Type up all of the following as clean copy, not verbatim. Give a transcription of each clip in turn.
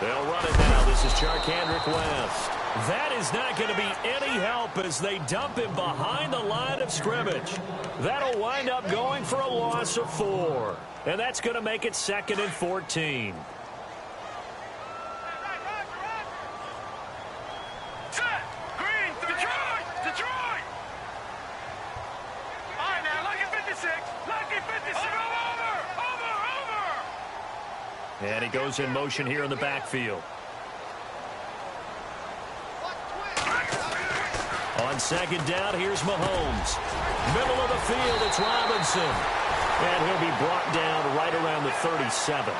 They'll run it now. This is Charkandrick West. That is not going to be any help as they dump him behind the line of scrimmage. That'll wind up going for a loss of 4. And that's going to make it 2nd and 14. And he goes in motion here in the backfield. On 2nd down, here's Mahomes. Middle of the field, it's Robinson. And he'll be brought down right around the 37.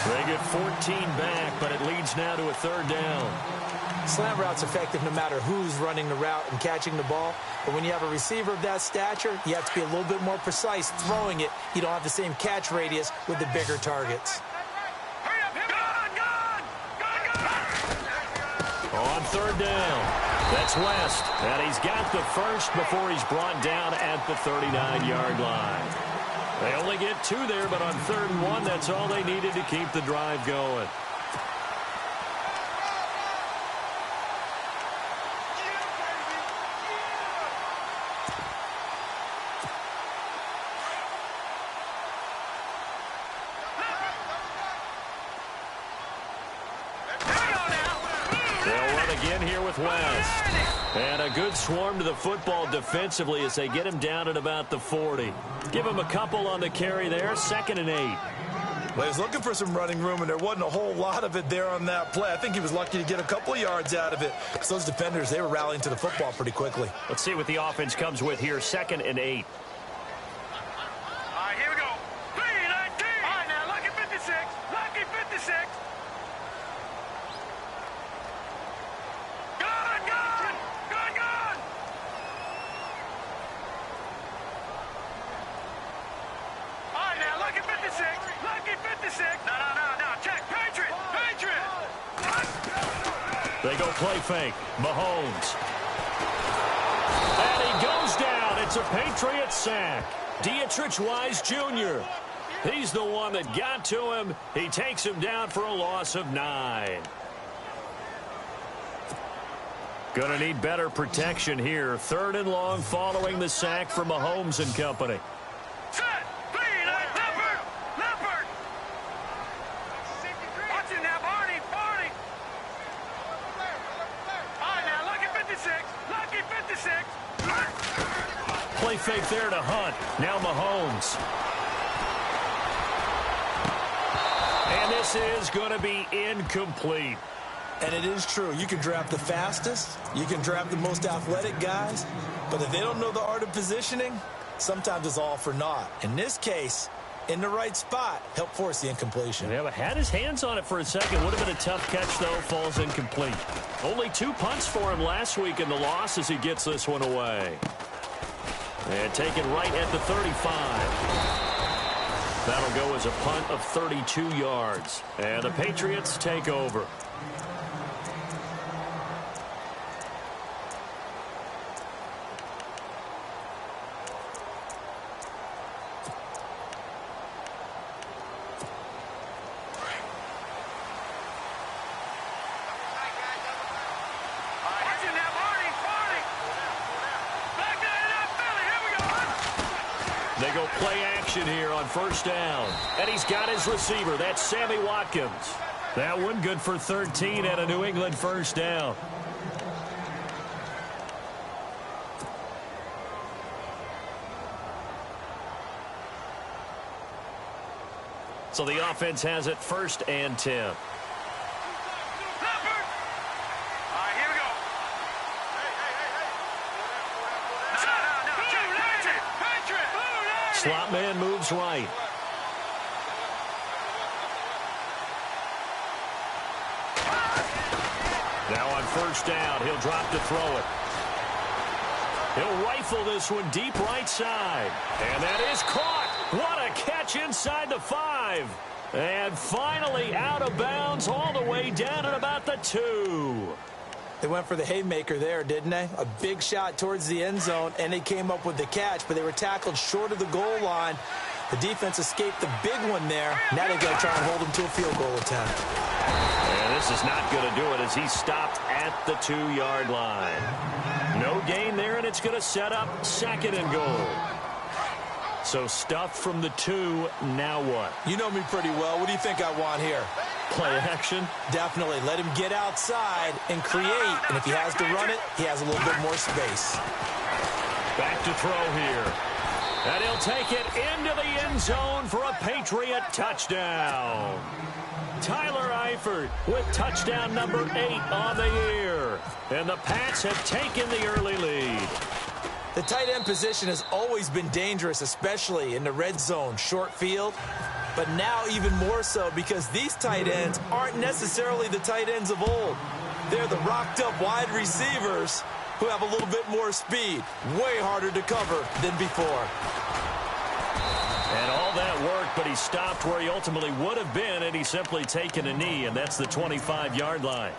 They get 14 back, but it leads now to a 3rd down. Slant route's effective no matter who's running the route and catching the ball. But when you have a receiver of that stature, you have to be a little bit more precise throwing it. You don't have the same catch radius with the bigger targets. On 3rd down, that's West. And he's got the first before he's brought down at the 39-yard line. They only get 2 there, but on 3rd and 1, that's all they needed to keep the drive going. Again here with West. And a good swarm to the football defensively as they get him down at about the 40. Give him a couple on the carry there. 2nd and 8. Well, he was looking for some running room, and there wasn't a whole lot of it there on that play. I think he was lucky to get a couple of yards out of it. Because those defenders, they were rallying to the football pretty quickly. Let's see what the offense comes with here. 2nd and 8. Here we go. 3-19. All right, now, lucky 56. Lucky 56. They go play fake. Mahomes. And he goes down. It's a Patriot sack. Dietrich Wise Jr. He's the one that got to him. He takes him down for a loss of 9. Going to need better protection here. 3rd and long following the sack from Mahomes and company. Play fake there to Hunt. Now Mahomes. And this is going to be incomplete. And it is true. You can draft the fastest. You can draft the most athletic guys. But if they don't know the art of positioning, sometimes it's all for naught. In this case, in the right spot, help force the incompletion. Yeah, but had his hands on it for a second. Would have been a tough catch, though. Falls incomplete. Only 2 punts for him last week in the loss as he gets this one away. And taken right at the 35. That'll go as a punt of 32 yards. And the Patriots take over. They go play action here on 1st down. And he's got his receiver. That's Sammy Watkins. That one good for 13 at a New England 1st down. So the offense has it 1st and 10. Slot man moves right. Now on 1st down, he'll drop to throw it. He'll rifle this one deep right side. And that is caught. What a catch inside the 5. And finally out of bounds all the way down at about the 2. They went for the haymaker there, didn't they? A big shot towards the end zone, and they came up with the catch, but they were tackled short of the goal line. The defense escaped the big one there. Now they've got to try and hold them to a field goal attempt. And This is not going to do it as he's stopped at the 2-yard line. No gain there, and it's going to set up 2nd and goal. So stuff from the 2, now what? You know me pretty well. What do you think I want here? Play action? Definitely. Let him get outside and create. And if he has to run it, he has a little bit more space. Back to throw here. And he'll take it into the end zone for a Patriot touchdown. Tyler Eifert with touchdown number 8 on the year. And the Pats have taken the early lead. The tight end position has always been dangerous, especially in the red zone, short field. But now even more so because these tight ends aren't necessarily the tight ends of old. They're the rocked-up wide receivers who have a little bit more speed. Way harder to cover than before. And all that work, but he stopped where he ultimately would have been, and he's simply taken a knee, and that's the 25-yard line.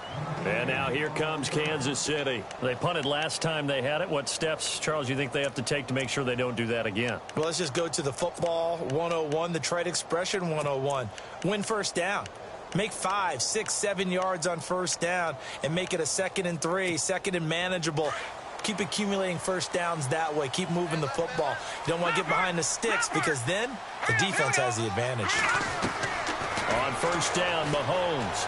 And now here comes Kansas City. They punted last time they had it. What steps, Charles, you think they have to take to make sure they don't do that again? Well, let's just go to the football 101, the trite expression 101. Win first down. Make 5, 6, 7 yards on first down and make it a 2nd and 3, 2nd and manageable. Keep accumulating first downs that way. Keep moving the football. You don't want to get behind the sticks because then the defense has the advantage. On first down, Mahomes.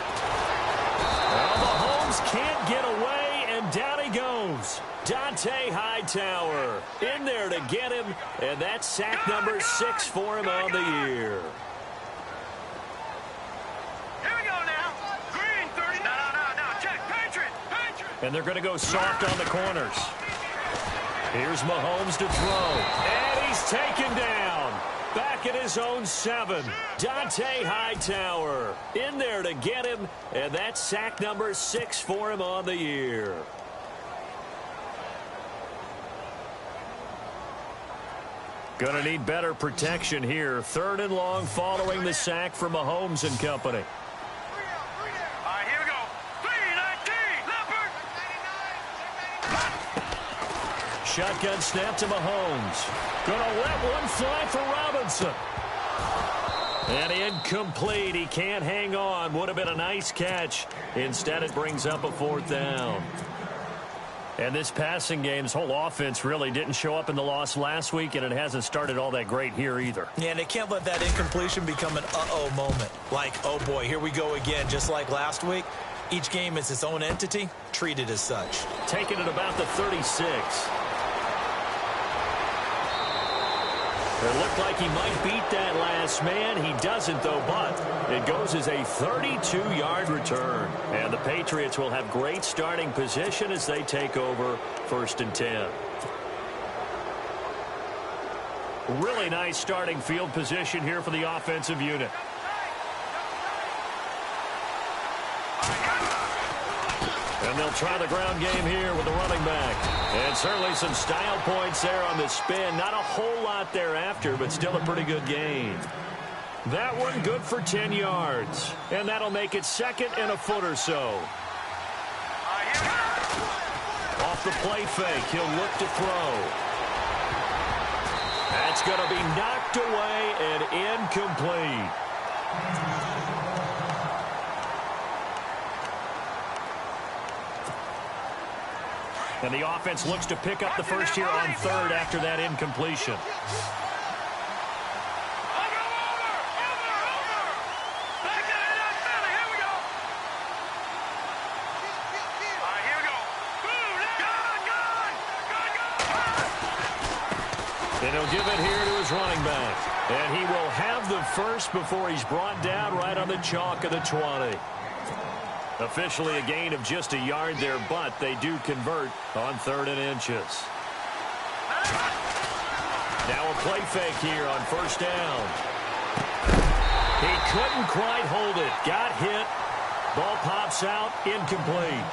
Well, Mahomes can't get away, and down he goes. Dante Hightower in there to get him, and that's sack number 6 for him on the year. Here we go now. Green 30. No. Check. Patriot. And they're going to go soft on the corners. Here's Mahomes to throw. And he's taken down. Back at his own 7. Dante Hightower in there to get him. And that's sack number 6 for him on the year. Going to need better protection here. 3rd and long following the sack from Mahomes and company. Shotgun snap to Mahomes. Gonna let one fly for Robinson. And incomplete. He can't hang on. Would have been a nice catch. Instead, it brings up a 4th down. And this passing game's whole offense really didn't show up in the loss last week, and it hasn't started all that great here either. Yeah, and they can't let that incompletion become an uh-oh moment. Like, oh boy, here we go again, just like last week. Each game is its own entity, treated as such. Taking it about the 36. It looked like he might beat that last man. He doesn't, though, but it goes as a 32-yard return. And the Patriots will have great starting position as they take over 1st and 10. Really nice starting field position here for the offensive unit. And they'll try the ground game here with the running back. And certainly some style points there on the spin. Not a whole lot thereafter, but still a pretty good gain. That one good for 10 yards. And that'll make it 2nd and a foot or so. Off the play fake, he'll look to throw. That's going to be knocked away and incomplete. And the offense looks to pick up the first here on 3rd after that incompletion. And he'll give it here to his running back. And he will have the first before he's brought down right on the chalk of the 20. Officially a gain of just a yard there, but they do convert on 3rd and inches. Now a play fake here on first down. He couldn't quite hold it. Got hit. Ball pops out. Incomplete.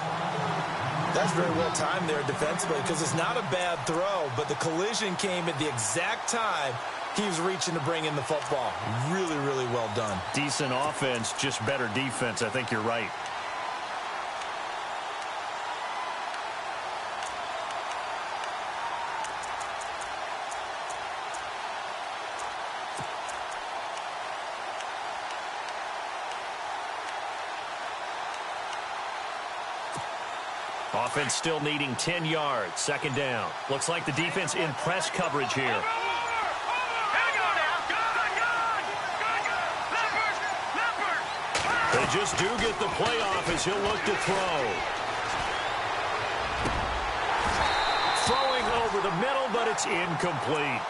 That's very well timed there defensively because it's not a bad throw, but the collision came at the exact time he was reaching to bring in the football. Really, really well done. Decent offense, just better defense. I think you're right. Offense still needing 10 yards. Second down. Looks like the defense in press coverage here. They just do get the playoff as he'll look to throw. Throwing over the middle, but it's incomplete.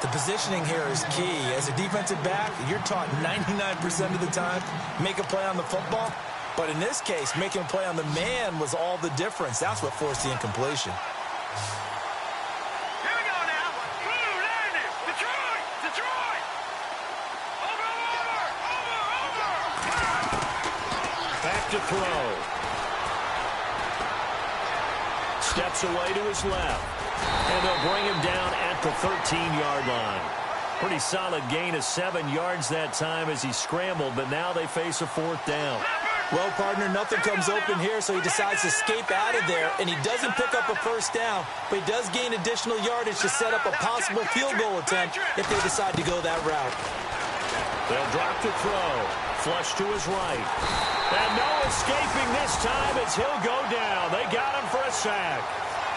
The positioning here is key. As a defensive back, you're taught 99% of the time, make a play on the football. But in this case, making a play on the man was all the difference. That's what forced the incompletion. Here we go now. Blue, landed. Detroit. Detroit. Over. Back to throw. Steps away to his left. And they'll bring him down at the 13-yard line. Pretty solid gain of 7 yards that time as he scrambled, but now they face a fourth down. Well, partner, nothing comes open here, so he decides to escape out of there, and he doesn't pick up a first down, but he does gain additional yardage to set up a possible field goal attempt if they decide to go that route. They'll drop to throw. Flush to his right. And no escaping this time as he'll go down. They got him for a sack.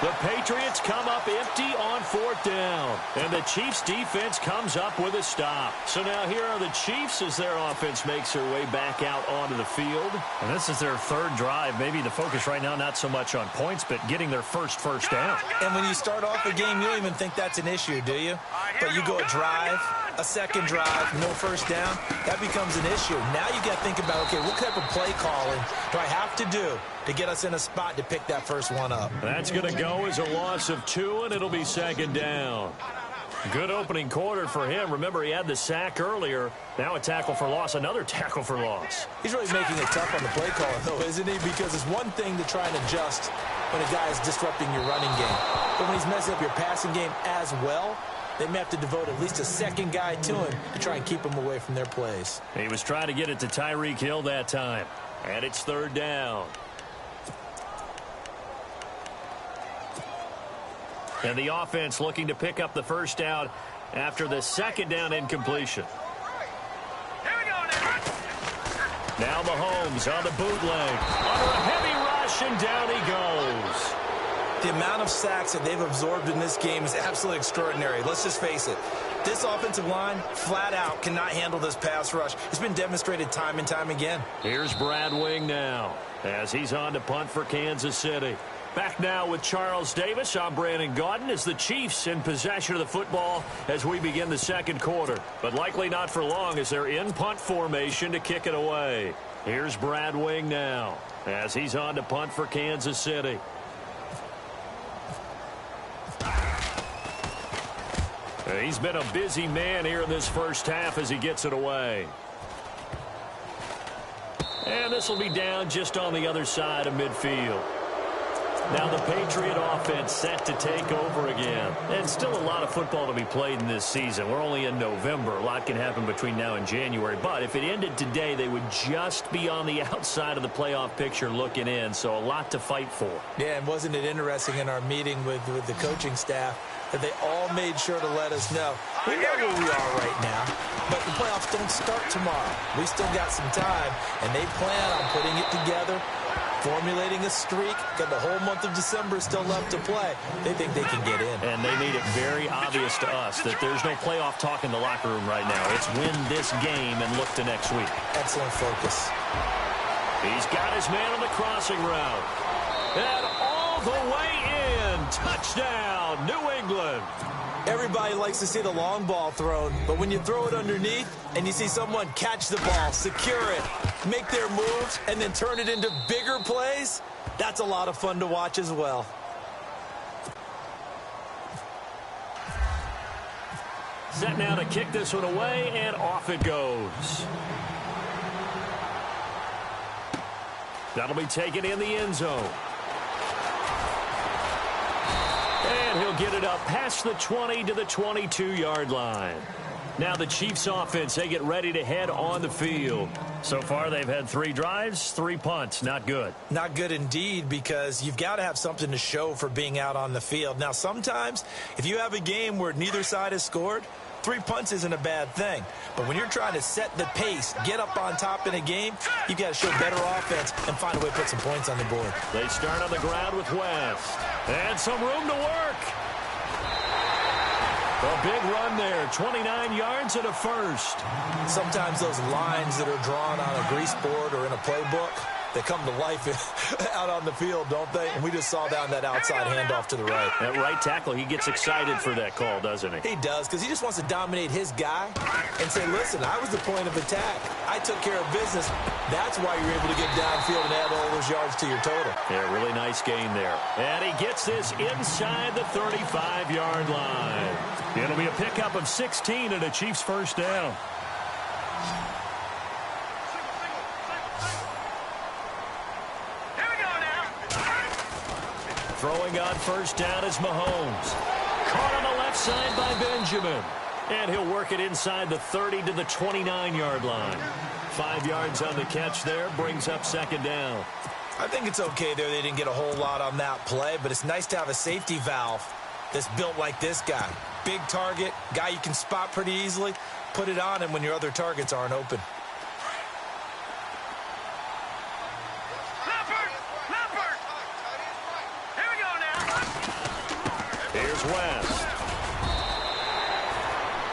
The Patriots come up empty on fourth down. And the Chiefs defense comes up with a stop. So now here are the Chiefs as their offense makes their way back out onto the field. And this is their third drive. Maybe the focus right now not so much on points, but getting their first down. And when you start off a game, you don't even think that's an issue, do you? But you go a drive, a second drive, no first down, that becomes an issue. Now you got to think about, okay, what type of play calling do I have to do to get us in a spot to pick that first one up? That's going to go as a loss of 2, and it'll be second down. Good opening quarter for him. Remember, he had the sack earlier. Now a tackle for loss, another tackle for loss. He's really making it tough on the play caller, though, isn't he? Because it's one thing to try and adjust when a guy is disrupting your running game. But when he's messing up your passing game as well, they may have to devote at least a second guy to him to try and keep him away from their plays. He was trying to get it to Tyreek Hill that time. And it's third down. And the offense looking to pick up the first down after the second down incompletion. Here we go now. Now Mahomes on the bootleg. Under a heavy rush, and down he goes. The amount of sacks that they've absorbed in this game is absolutely extraordinary. Let's just face it. This offensive line, flat out, cannot handle this pass rush. It's been demonstrated time and time again. Here's Brad Wing now as he's on to punt for Kansas City. Back now with Charles Davis. I'm Brandon Gaudin as the Chiefs in possession of the football as we begin the second quarter. But likely not for long as they're in punt formation to kick it away. Here's Brad Wing now as he's on to punt for Kansas City. He's been a busy man here in this first half as he gets it away. And this will be down just on the other side of midfield. Now the Patriot offense set to take over again. And still a lot of football to be played in this season. We're only in November. A lot can happen between now and January. But if it ended today, they would just be on the outside of the playoff picture looking in. So a lot to fight for. Yeah, and wasn't it interesting in our meeting with the coaching staff that they all made sure to let us know. We know where we are right now, but the playoffs don't start tomorrow. We still got some time, and they plan on putting it together, formulating a streak. Got the whole month of December still left to play. They think they can get in. And they made it very obvious to us that there's no playoff talk in the locker room right now. It's win this game and look to next week. Excellent focus. He's got his man on the crossing route. And all the way in. Touchdown, New England. Everybody likes to see the long ball thrown, but when you throw it underneath and you see someone catch the ball, secure it, make their moves, and then turn it into bigger plays, that's a lot of fun to watch as well. Set now to kick this one away, and off it goes. That'll be taken in the end zone. And he'll get it up past the 20 to the 22-yard line. Now the Chiefs offense, they get ready to head on the field. So far, they've had 3 drives, 3 punts. Not good. Not good indeed, because you've got to have something to show for being out on the field. Now, sometimes, if you have a game where neither side has scored, 3 punts isn't a bad thing. But when you're trying to set the pace, get up on top in a game, you've got to show better offense and find a way to put some points on the board. They start on the ground with West. And some room to work. A big run there, 29 yards and a first. Sometimes those lines that are drawn on a grease board or in a playbook, they come to life out on the field, don't they? And we just saw down that outside handoff to the right. That right tackle, he gets excited for that call, doesn't he? He does, because he just wants to dominate his guy and say, listen, I was the point of attack. I took care of business. That's why you're able to get downfield and add all those yards to your total. Yeah, really nice gain there. And he gets this inside the 35-yard line. It'll be a pickup of 16 and a Chiefs first down. Throwing on first down is Mahomes. Caught on the left side by Benjamin. And he'll work it inside the 30 to the 29-yard line. 5 yards on the catch there, brings up second down. I think it's okay there. They didn't get a whole lot on that play, but it's nice to have a safety valve that's built like this guy. Big target, guy you can spot pretty easily. Put it on him when your other targets aren't open. Here's West.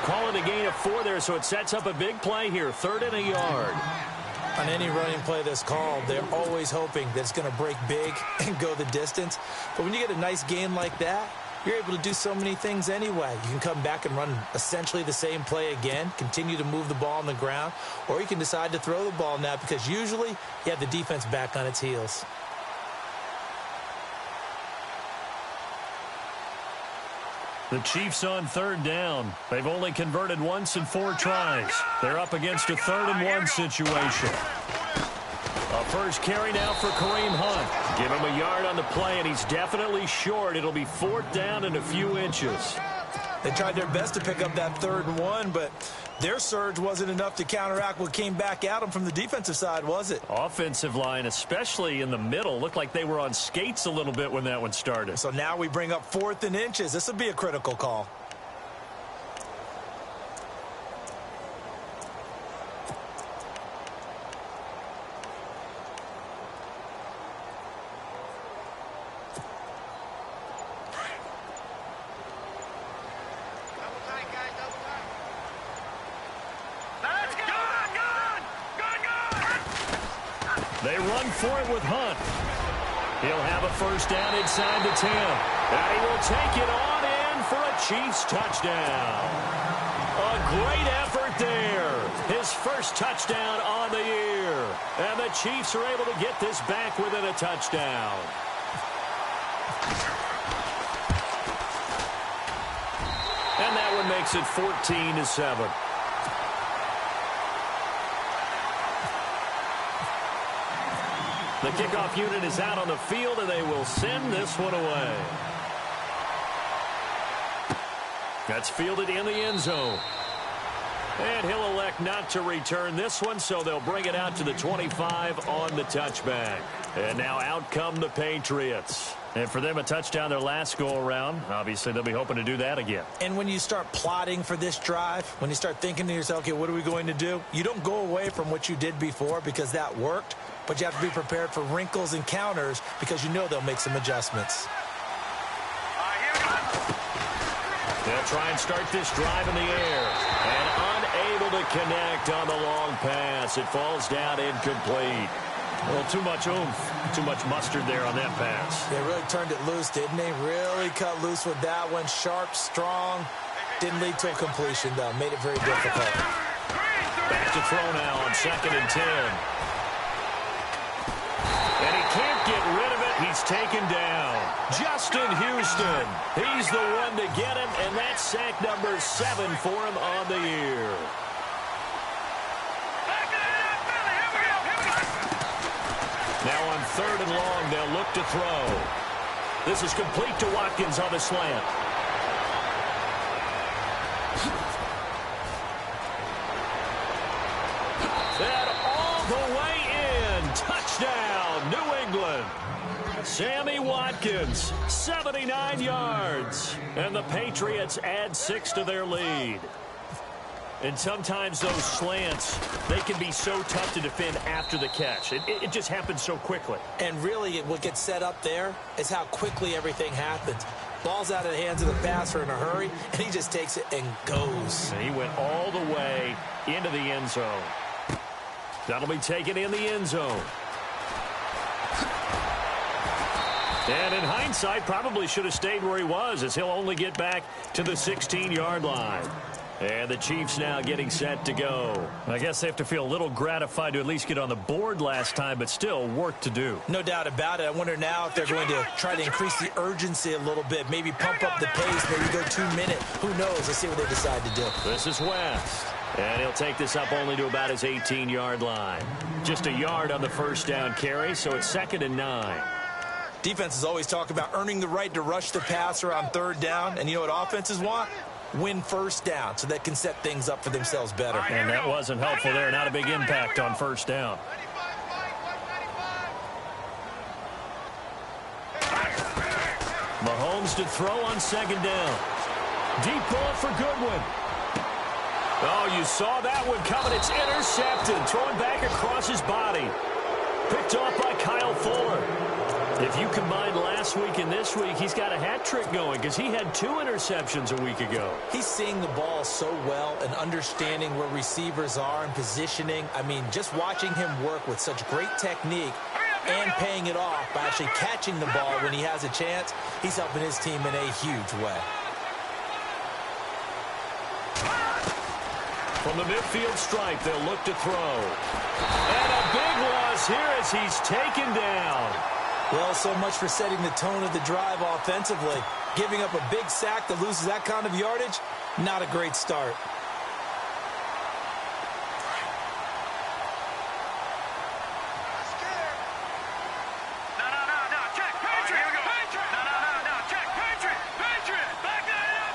Calling a gain of 4 there, so it sets up a big play here. 3rd and a yard. On any running play that's called, they're always hoping that it's going to break big and go the distance. But when you get a nice gain like that, you're able to do so many things anyway. You can come back and run essentially the same play again, continue to move the ball on the ground, or you can decide to throw the ball now because usually you have the defense back on its heels. The Chiefs on 3rd down. They've only converted once in 4 tries. They're up against a 3rd and 1 situation. A first carry now for Kareem Hunt. Give him a yard on the play, and he's definitely short. It'll be 4th down and a few inches. They tried their best to pick up that 3rd and 1, but their surge wasn't enough to counteract what came back at them from the defensive side, was it? Offensive line, especially in the middle, looked like they were on skates a little bit when that one started. So now we bring up 4th and inches. This will be a critical call. They run for it with Hunt. He'll have a first down inside the 10. And he will take it on in for a Chiefs touchdown. A great effort there. His first touchdown on the year. And the Chiefs are able to get this back within a touchdown. And that one makes it 14-7. The kickoff unit is out on the field, and they will send this one away. That's fielded in the end zone. And he'll elect not to return this one, so they'll bring it out to the 25 on the touchback. And now out come the Patriots. And for them, a touchdown their last go-around. Obviously, they'll be hoping to do that again. And when you start plotting for this drive, when you start thinking to yourself, okay, what are we going to do? You don't go away from what you did before because that worked, but you have to be prepared for wrinkles and counters because you know they'll make some adjustments. They'll try and start this drive in the air. And unable to connect on the long pass. It falls down incomplete. Well, too much oomph, too much mustard there on that pass. They really turned it loose, didn't they? Really cut loose with that one. Sharp, strong. Didn't lead to a completion, though. Made it very difficult. Back to throw now on 2nd and 10. And he can't get rid of it. He's taken down. Justin Houston. He's the one to get him, and that's sack number 7 for him on the year. Now on 3rd and long, they'll look to throw. This is complete to Watkins on the slant. England. Sammy Watkins, 79 yards. And the Patriots add 6 to their lead. And sometimes those slants, they can be so tough to defend after the catch. It just happens so quickly. And really, what gets set up there is how quickly everything happens. Ball's out of the hands of the passer in a hurry, and he just takes it and goes. And he went all the way into the end zone. That'll be taken in the end zone. And in hindsight, probably should have stayed where he was, as he'll only get back to the 16-yard line. And the Chiefs now getting set to go. I guess they have to feel a little gratified to at least get on the board last time, but still work to do. No doubt about it. I wonder now if they're going to try to increase the urgency a little bit, maybe pump up the pace, maybe go 2 minutes. Who knows? Let's see what they decide to do. This is West. And he'll take this up only to about his 18-yard line. Just a yard on the first down carry, so it's 2nd and 9. Defenses always talk about earning the right to rush the passer on 3rd down. And you know what offenses want? Win first down so they can set things up for themselves better. And that wasn't helpful there. Not a big impact on first down. Mahomes to throw on 2nd down. Deep ball for Goodwin. Oh, you saw that one coming. It's intercepted. Throwing back across his body. Picked off by Kyle Fuller. If you combine last week and this week, he's got a hat trick going because he had 2 interceptions a week ago. He's seeing the ball so well and understanding where receivers are and positioning. I mean, just watching him work with such great technique and paying it off by actually catching the ball when he has a chance, he's helping his team in a huge way. From the midfield stripe, they'll look to throw. And a big loss here as he's taken down. Well, so much for setting the tone of the drive offensively. Giving up a big sack that loses that kind of yardage, not a great start. No, check, Patriot! Patriot! No, check, Patriot! Patriot! Back that up!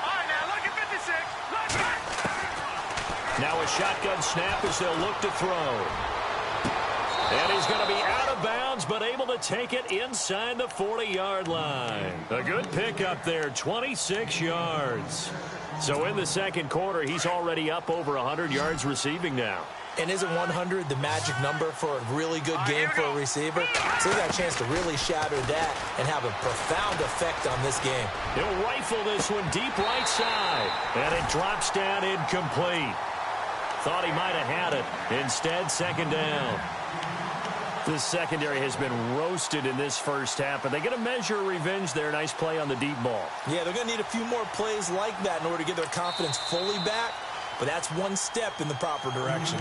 All right, now, look at 56. Look back! Now a shotgun snap as they'll look to throw. And he's going to be out of bounds, but able to take it inside the 40-yard line. A good pickup there, 26 yards. So in the second quarter, he's already up over 100 yards receiving now. And isn't 100 the magic number for a really good game for a receiver? So he got a chance to really shatter that and have a profound effect on this game. He'll rifle this one deep right side. And it drops down incomplete. Thought he might have had it. Instead, 2nd down. This secondary has been roasted in this first half, but they get a measure of revenge there. Nice play on the deep ball. Yeah, they're going to need a few more plays like that in order to get their confidence fully back, but that's one step in the proper direction.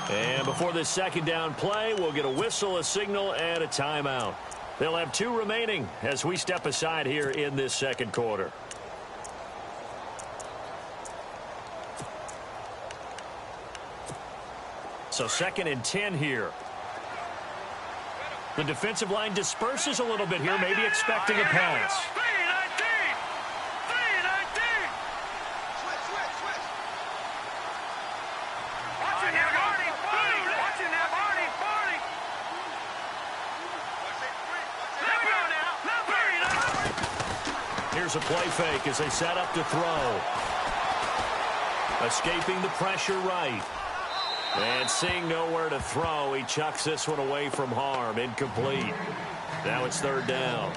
And before this 2nd down play, we'll get a whistle, a signal, and a timeout. They'll have 2 remaining as we step aside here in this second quarter. So 2nd and 10 here. The defensive line disperses a little bit here, maybe expecting a pass. 3-19! Watching that, Barney! Watching that, Barney! Let go now! Here's a play fake as they set up to throw. Escaping the pressure right. And seeing nowhere to throw, he chucks this one away from harm. Incomplete. Now it's 3rd down.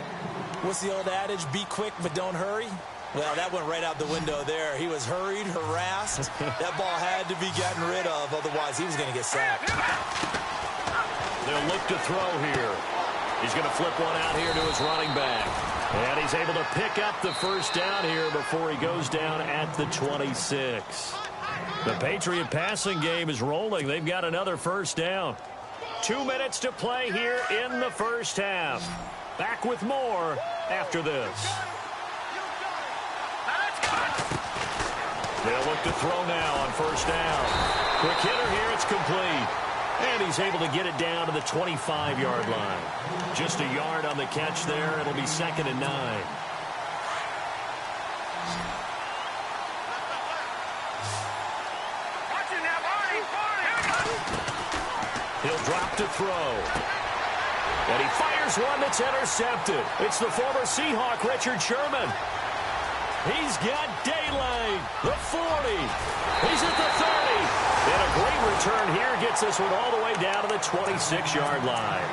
What's the old adage? Be quick, but don't hurry? Well, that went right out the window there. He was hurried, harassed. That ball had to be gotten rid of, otherwise he was going to get sacked. They'll look to throw here. He's going to flip one out here to his running back. And he's able to pick up the first down here before he goes down at the 26. The Patriot passing game is rolling. They've got another first down. 2 minutes to play here in the first half. Back with more after this. They'll look to throw now on first down. Quick hitter here, it's complete. And he's able to get it down to the 25-yard line. Just a yard on the catch there. It'll be 2nd and 9. Watching that, Barney! He'll drop to throw. And he fires one that's intercepted. It's the former Seahawk, Richard Sherman. He's got daylight. The 40. He's at the 30. And a great return here gets this one all the way down to the 26-yard line.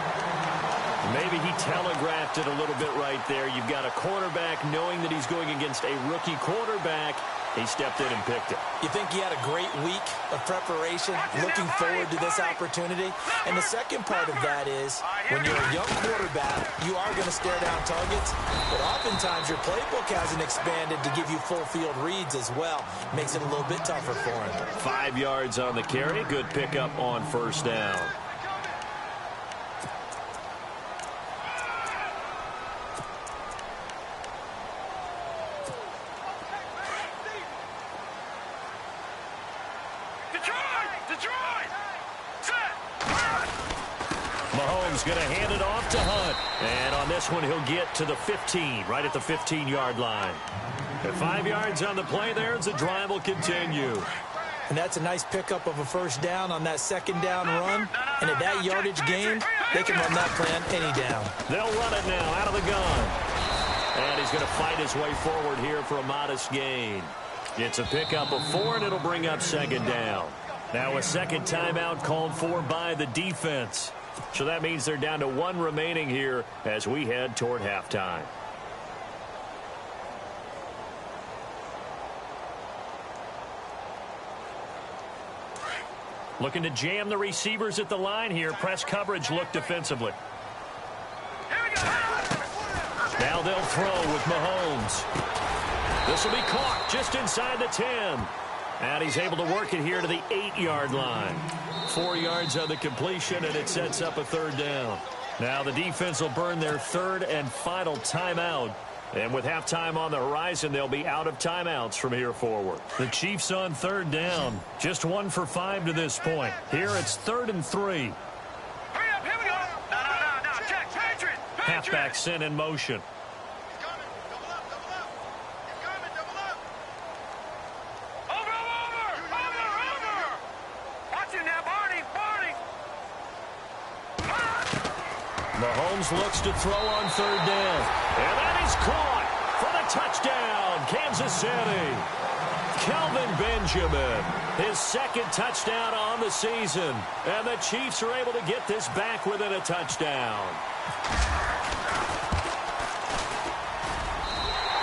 Maybe he telegraphed it a little bit right there. You've got a quarterback knowing that he's going against a rookie quarterback. He stepped in and picked it. You think he had a great week of preparation, looking forward to this opportunity? And the second part of that is, when you're a young quarterback, you are going to stare down targets, but oftentimes your playbook hasn't expanded to give you full field reads as well. Makes it a little bit tougher for him. 5 yards on the carry. Good pickup on first down. Mahomes going to hand it off to Hunt. And on this one, he'll get to the 15, right at the 15-yard line. At 5 yards on the play there, as the drive will continue. And that's a nice pickup of a first down on that second down run. And at that yardage gain, they can run that plan any down. They'll run it now out of the gun. And he's going to fight his way forward here for a modest gain. It's a pickup of 4, and it'll bring up second down. Now a second timeout called for by the defense. So that means they're down to 1 remaining here as we head toward halftime. Looking to jam the receivers at the line here. Press coverage look defensively. Now they'll throw with Mahomes. This will be caught just inside the 10. And he's able to work it here to the 8-yard line. 4 yards on the completion, and it sets up a third down. Now the defense will burn their third and final timeout. And with halftime on the horizon, they'll be out of timeouts from here forward. The Chiefs on third down. Just 1 for 5 to this point. Here it's 3rd and 3. Hurry up, here we go. No, check, Patriot. Halfback sent in motion. Mahomes looks to throw on third down. And that is caught for the touchdown, Kansas City. Kelvin Benjamin, his second touchdown on the season. And the Chiefs are able to get this back within a touchdown.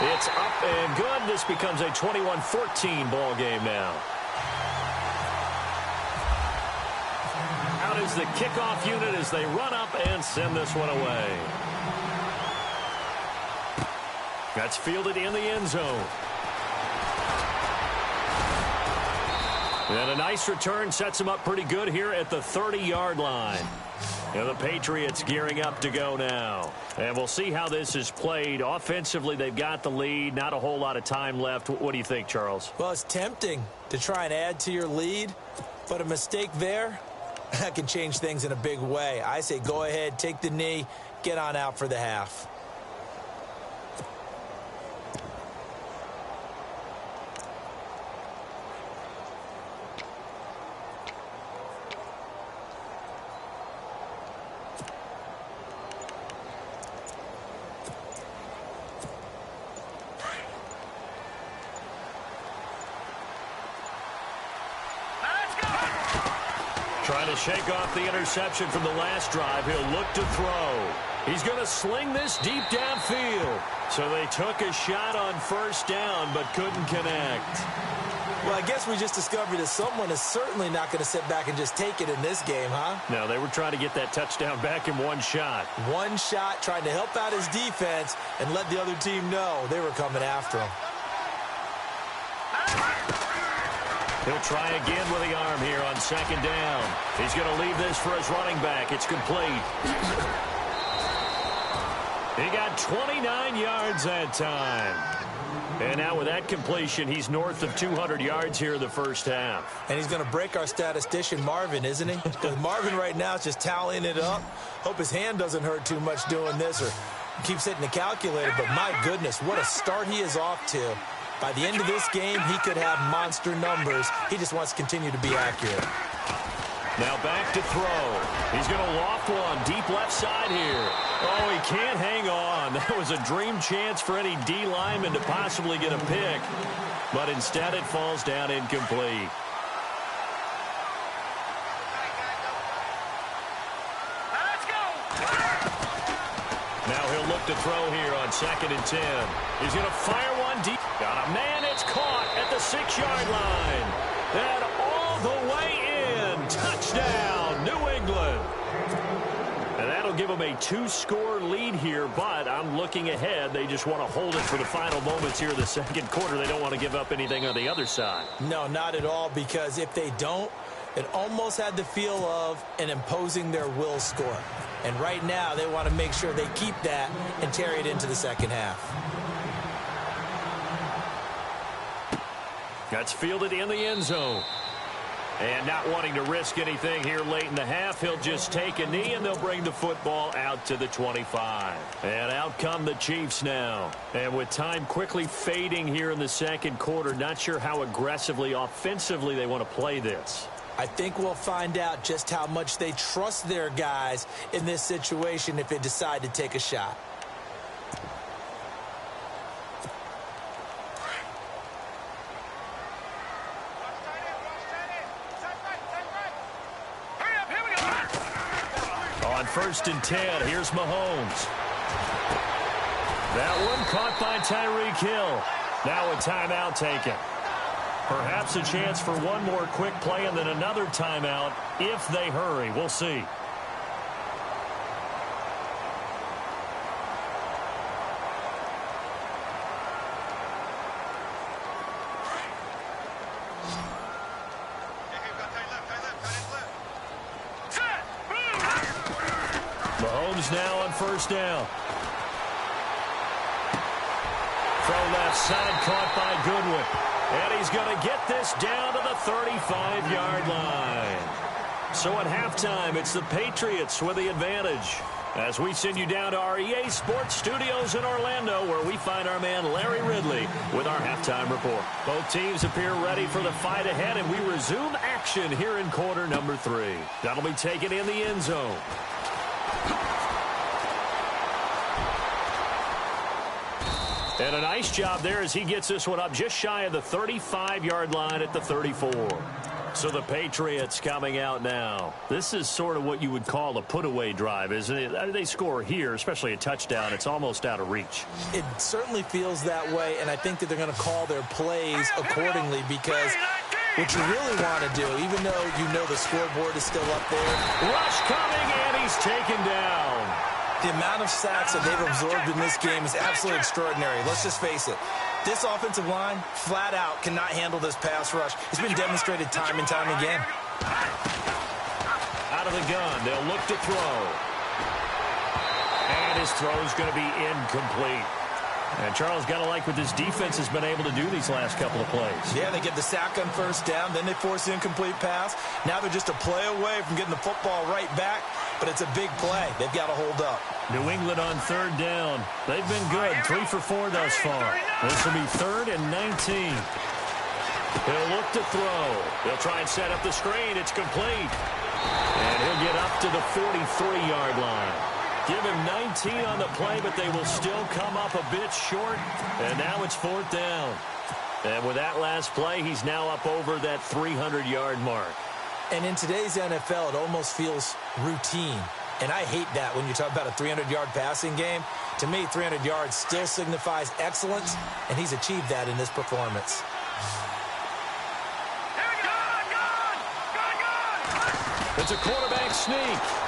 It's up and good. This becomes a 21-14 ball game now. Out is the kickoff unit as they run up and send this one away. That's fielded in the end zone. And a nice return sets him up pretty good here at the 30-yard line. And the Patriots gearing up to go now. And we'll see how this is played. Offensively, they've got the lead. Not a whole lot of time left. What do you think, Charles? Well, it's tempting to try and add to your lead, but a mistake there, that can change things in a big way. I say go ahead, take the knee, get on out for the half. Trying to shake off the interception from the last drive. He'll look to throw. He's going to sling this deep downfield. So they took a shot on first down but couldn't connect. Well, I guess we just discovered that someone is certainly not going to sit back and just take it in this game, huh? No, they were trying to get that touchdown back in one shot. One shot, trying to help out his defense and let the other team know they were coming after him. He'll try again with the arm here on second down. He's going to leave this for his running back. It's complete. He got 29 yards that time. And now with that completion, he's north of 200 yards here in the first half. And he's going to break our statistician, Marvin, isn't he? Because Marvin right now is just tallying it up. Hope his hand doesn't hurt too much doing this or keeps hitting the calculator. But my goodness, what a start he is off to. By the end of this game, he could have monster numbers. He just wants to continue to be accurate. Now back to throw. He's going to loft one deep left side here. Oh, he can't hang on. That was a dream chance for any D lineman to possibly get a pick. But instead it falls down incomplete. Now he'll look to throw here on 2nd and 10. He's going to fire one deep. Got a man. It's caught at the 6-yard line. And all the way in. Touchdown, New England. And that'll give them a 2-score lead here, but I'm looking ahead. They just want to hold it for the final moments here in the 2nd quarter. They don't want to give up anything on the other side. No, not at all, because if they don't, it almost had the feel of an imposing their will score. And right now, they want to make sure they keep that and carry it into the second half. That's fielded in the end zone. And not wanting to risk anything here late in the half, he'll just take a knee, and they'll bring the football out to the 25. And out come the Chiefs now. And with time quickly fading here in the 2nd quarter, not sure how aggressively, offensively they want to play this. I think we'll find out just how much they trust their guys in this situation if they decide to take a shot. On 1st and 10, here's Mahomes. That one caught by Tyreek Hill. Now a timeout taken. Perhaps a chance for one more quick play and then another timeout if they hurry. We'll see. Mahomes now on 1st down. Throw left side, caught by Goodwin. And he's going to get this down to the 35-yard line. So at halftime, it's the Patriots with the advantage. As we send you down to our EA Sports Studios in Orlando, where we find our man Larry Ridley with our halftime report. Both teams appear ready for the fight ahead, and we resume action here in quarter number 3. That'll be taken in the end zone. And a nice job there as he gets this one up just shy of the 35-yard line at the 34. So the Patriots coming out now. This is sort of what you would call a put-away drive, isn't it? They score here, especially a touchdown. It's almost out of reach. It certainly feels that way, and I think that they're going to call their plays accordingly, because what you really want to do, even though you know the scoreboard is still up there. Rush coming, and he's taken down. The amount of sacks that they've absorbed in this game is absolutely extraordinary. Let's just face it. This offensive line, flat out, cannot handle this pass rush. It's been demonstrated time and time again. Out of the gun, they'll look to throw. And his throw is going to be incomplete. And Charles, got to like what this defense has been able to do these last couple of plays. Yeah, they get the sack on 1st down, then they force the incomplete pass. Now they're just a play away from getting the football right back, but it's a big play. They've got to hold up. New England on 3rd down. They've been good, 3 for 4 thus far. This will be 3rd and 19. He'll look to throw. He'll try and set up the screen. It's complete. And he'll get up to the 43-yard line. Give him 19 on the play, but they will still come up a bit short. And now it's 4th down. And with that last play, he's now up over that 300-yard mark. And in today's NFL, it almost feels routine. And I hate that when you talk about a 300-yard passing game. To me, 300 yards still signifies excellence, and he's achieved that in this performance. It's a quarterback sneak.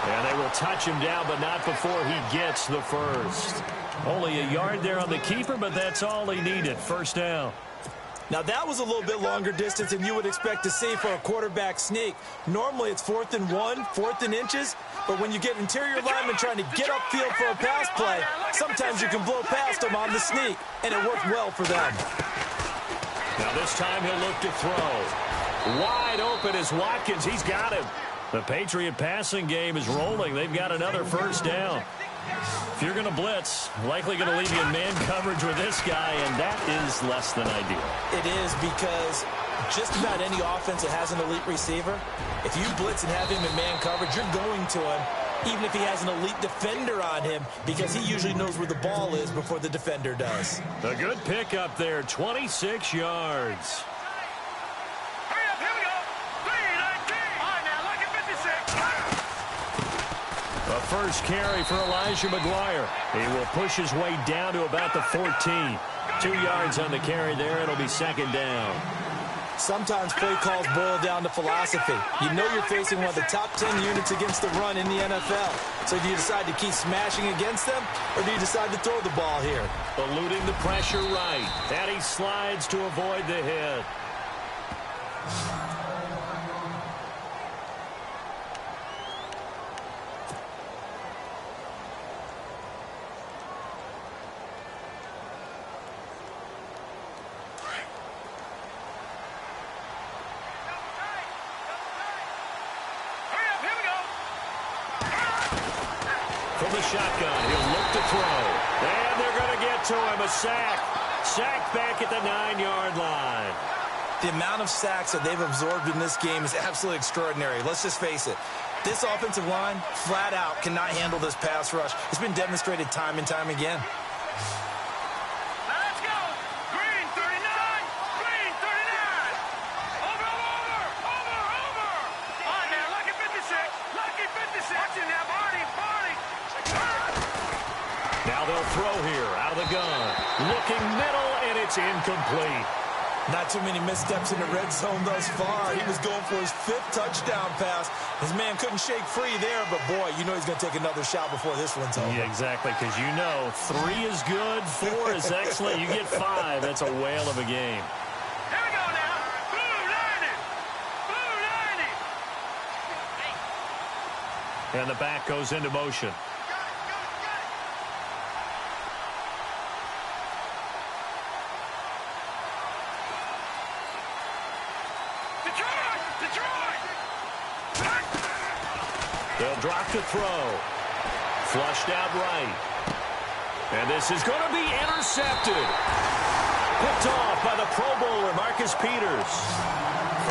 And they will touch him down, but not before he gets the first. Only a yard there on the keeper, but that's all he needed. 1st down. Now, that was a little bit longer distance than you would expect to see for a quarterback sneak. Normally, it's 4th and 1, 4th and inches. But when you get interior linemen trying to get upfield for a pass play, sometimes you can blow past them on the sneak, and it worked well for them. Now, this time he'll look to throw. Wide open is Watkins. He's got him. The Patriot passing game is rolling. They've got another 1st down. If you're going to blitz, likely going to leave you in man coverage with this guy, and that is less than ideal. It is, because Just about any offense that has an elite receiver, if you blitz and have him in man coverage, you're going to him, even if he has an elite defender on him, because he usually knows where the ball is before the defender does. A good pickup there, 26 yards. Hurry up, here we go. 3-19. All right, now, look at 56. A first carry for Elijah McGuire. He will push his way down to about the 14. 2 yards on the carry there. It'll be second down. Sometimes play calls boil down to philosophy. You know you're facing one of the top 10 units against the run in the NFL. So do you decide to keep smashing against them, or do you decide to throw the ball here? Eluding the pressure right. And he slides to avoid the hit. From the shotgun, he'll look to throw. And they're going to get to him. A sack. Sack back at the 9-yard line. The amount of sacks that they've absorbed in this game is absolutely extraordinary. Let's just face it. This offensive line, flat out, cannot handle this pass rush. It's been demonstrated time and time again. Now let's go. Green 39. Green 39. Over. All right, now, lucky 56. Lucky 56. Watch it now, Barney. Now they'll throw here out of the gun. Looking middle, and it's incomplete. Not too many missteps in the red zone thus far. He was going for his 5th touchdown pass. His man couldn't shake free there, but boy, you know he's going to take another shot before this one's over. Yeah, exactly, because you know 3 is good, 4 is excellent. You get 5, that's a whale of a game. Here we go now. Blue 90. And the back goes into motion. They'll drop to throw. Flushed out right. And this is going to be intercepted. Picked off by the Pro Bowler, Marcus Peters.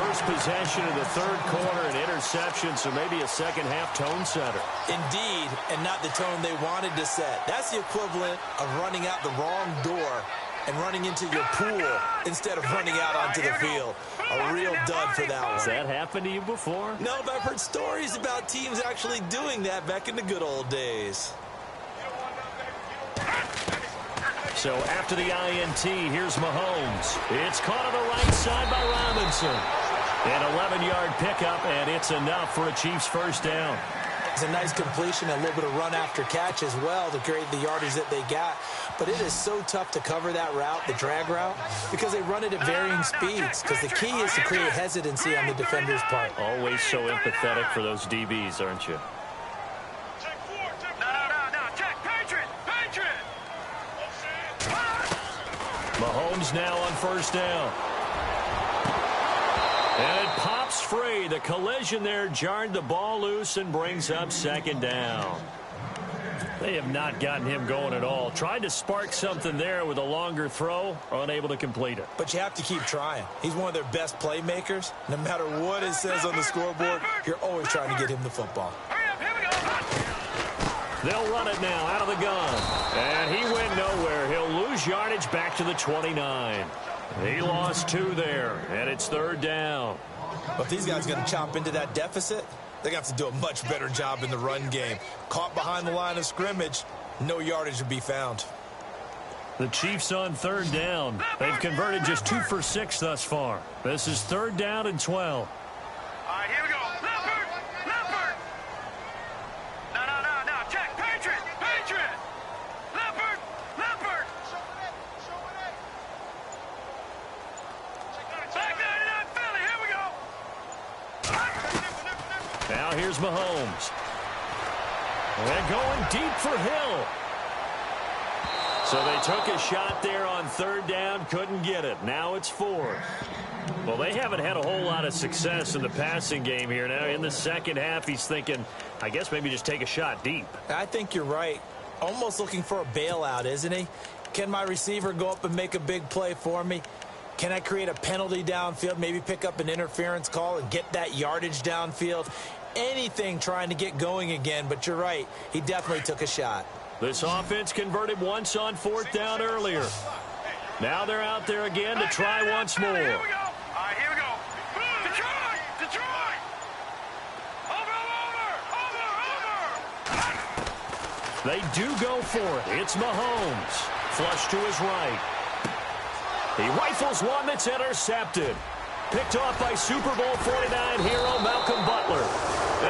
First possession of the third quarter, an interception, so maybe a second-half tone setter. Indeed, and not the tone they wanted to set. That's the equivalent of running out the wrong door and running into your pool instead of running out onto the field. A real dud for that one. Has that happened to you before? No, but I've heard stories about teams actually doing that back in the good old days. So after the INT, here's Mahomes. It's caught on the right side by Robinson. An 11-yard pickup, and it's enough for a Chiefs first down. It's a nice completion, a little bit of run after catch as well to create the yardage that they got. But it is so tough to cover that route, the drag route, because they run it at varying speeds. Because the key is to create hesitancy on the defender's part. Always so empathetic for those DBs, aren't you? No. Check. Patriot. Mahomes now on first down. And it pops free. The collision there jarred the ball loose and brings up second down. They have not gotten him going at all. Tried to spark something there with a longer throw, unable to complete it. But you have to keep trying. He's one of their best playmakers. No matter what it says on the scoreboard, you're always trying to get him the football. Hurry up, here we go. They'll run it now out of the gun. And he went nowhere. He'll lose yardage back to the 29. He lost 2 there, and it's third down. But if these guys are going to chop into that deficit, they're going to have to do a much better job in the run game. Caught behind the line of scrimmage, no yardage would be found. The Chiefs on third down. They've converted just 2 for 6 thus far. This is third down and 12. All right, here we go. Leopard. No. Check. Patriot. Leopard. Back 99 Philly. Here we go. Now here's Mahomes. And going deep for Hill. So they took a shot there on third down, couldn't get it. Now it's 4. Well, they haven't had a whole lot of success in the passing game here. Now in the second half, he's thinking, I guess maybe just take a shot deep. I think you're right. Almost looking for a bailout, isn't he? Can my receiver go up and make a big play for me? Can I create a penalty downfield, maybe pick up an interference call and get that yardage downfield? Anything trying to get going again, but you're right. He definitely took a shot. This offense converted once on 4th down earlier. Now they're out there again to try once more. Here we go. All right, here we go. Detroit! Detroit! Over! They do go for it. It's Mahomes. Flush to his right. He rifles one that's intercepted. Picked off by Super Bowl 49 hero Malcolm Butler.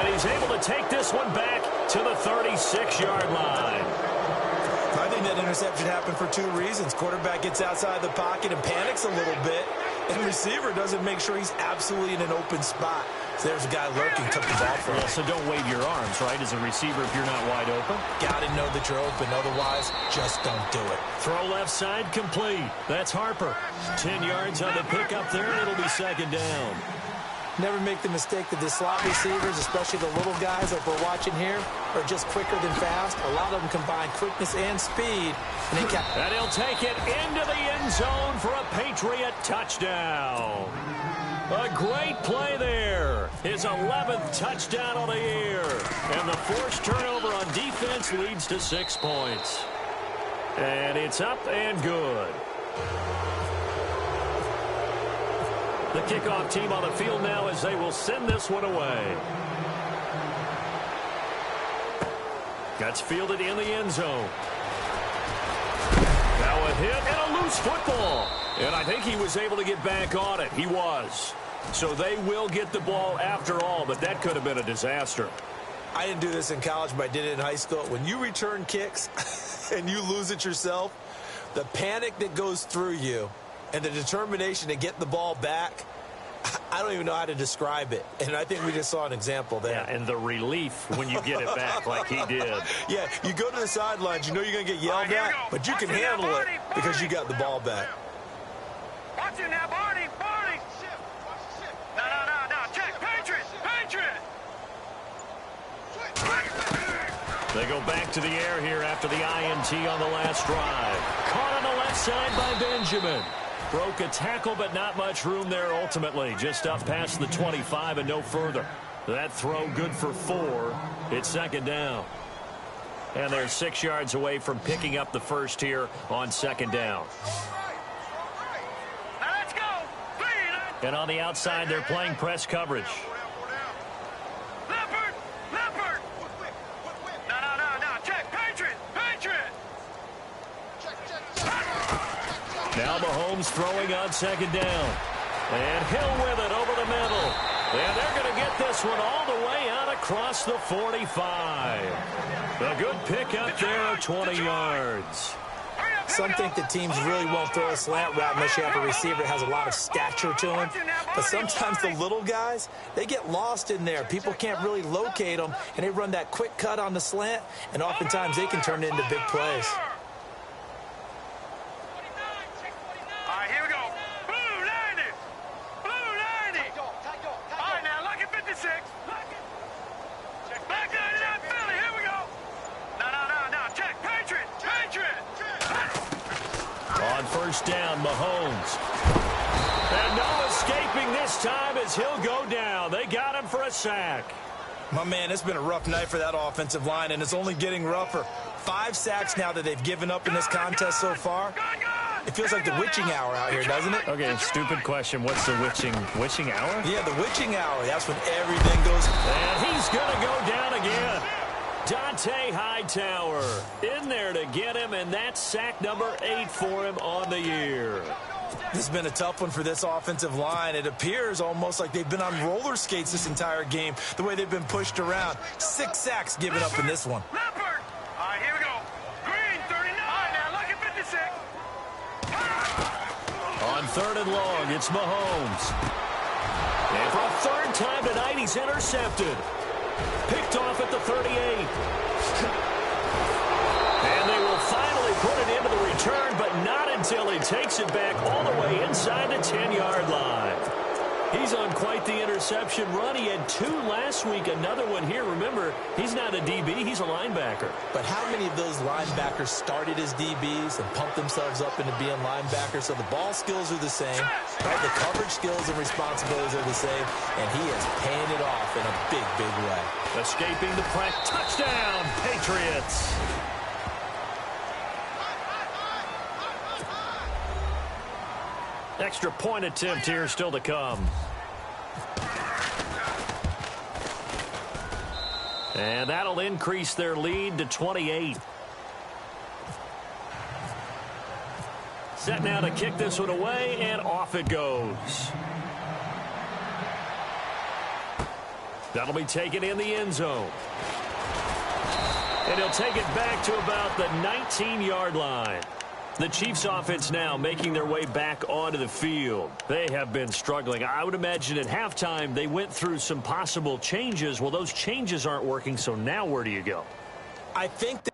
And he's able to take this one back to the 36-yard line. I think that interception happened for 2 reasons. Quarterback gets outside the pocket and panics a little bit, and receiver doesn't make sure he's absolutely in an open spot. So there's a guy lurking, took the ball from him. So don't wave your arms, right, as a receiver if you're not wide open. Got to know that you're open. Otherwise, just don't do it. Throw left side complete. That's Harper. 10 yards on the pickup there, and it'll be 2nd down. Never make the mistake that the slot receivers, especially the little guys like we're watching here, are just quicker than fast. A lot of them combine quickness and speed. And he'll take it into the end zone for a Patriot touchdown. A great play there. His 11th touchdown of the year. And the forced turnover on defense leads to 6 points. And it's up and good. The kickoff team on the field now as they will send this one away. That's fielded in the end zone. Now a hit and a loose football. And I think he was able to get back on it. He was. So they will get the ball after all, but that could have been a disaster. I didn't do this in college, but I did it in high school. When you return kicks and you lose it yourself, the panic that goes through you and the determination to get the ball back, I don't even know how to describe it. And I think we just saw an example there. Yeah, and the relief when you get it back like he did. Yeah, you go to the sidelines, you know you're going to get yelled at, but you can handle it because you got the ball back. Watch it now, Barney! Barney! No. Check! Patriot! Patriot! They go back to the air here after the INT on the last drive. Caught on the left side by Benjamin. Broke a tackle, but not much room there ultimately. Just up past the 25 and no further. That throw good for 4. It's 2nd down. And they're 6 yards away from picking up the first here on 2nd down. Now let's go! And on the outside, they're playing press coverage. Leopard! Leopard! No. Check! Patriot! Patriot! Now Mahomes throwing on 2nd down. And Hill with it over the middle. And they're going to get this one all the way out across the 45. A good pickup there of 20 yards. Some think that teams really won't throw a slant route unless you have a receiver that has a lot of stature to him. But sometimes the little guys, they get lost in there. People can't really locate them, and they run that quick cut on the slant, and oftentimes they can turn it into big plays. First down, Mahomes. And no escaping this time as he'll go down. They got him for a sack. My man, it's been a rough night for that offensive line, and it's only getting rougher. 5 sacks now that they've given up in this contest so far. It feels like the witching hour out here, doesn't it? Okay, stupid question. What's the witching hour? Yeah, the witching hour. That's when everything goes. And he's going to go down again. Dante Hightower in there to get him, and that's sack number 8 for him on the year. This has been a tough one for this offensive line. It appears almost like they've been on roller skates this entire game, the way they've been pushed around. 6 sacks given up in this one. Leopard! All right, here we go. Green, 39. All right, now look at 56. On 3rd and long, it's Mahomes. And for a 3rd time tonight, he's intercepted. Picked off at the 38. And they will finally put it into the return, but not until he takes it back all the way inside the 10-yard line. He's on quite the interception run. He had 2 last week, another one here. Remember, he's not a DB, he's a linebacker. But how many of those linebackers started as DBs and pumped themselves up into being linebackers? So the ball skills are the same, right? The coverage skills and responsibilities are the same, and he is paying it off in a big, big way. Escaping the press. Touchdown, Patriots. Extra point attempt here still to come. And that'll increase their lead to 28. Set now to kick this one away, and off it goes. That'll be taken in the end zone. And he'll take it back to about the 19-yard line. The Chiefs offense now making their way back onto the field. They have been struggling. I would imagine at halftime they went through some possible changes. Well, those changes aren't working, so now where do you go? I think that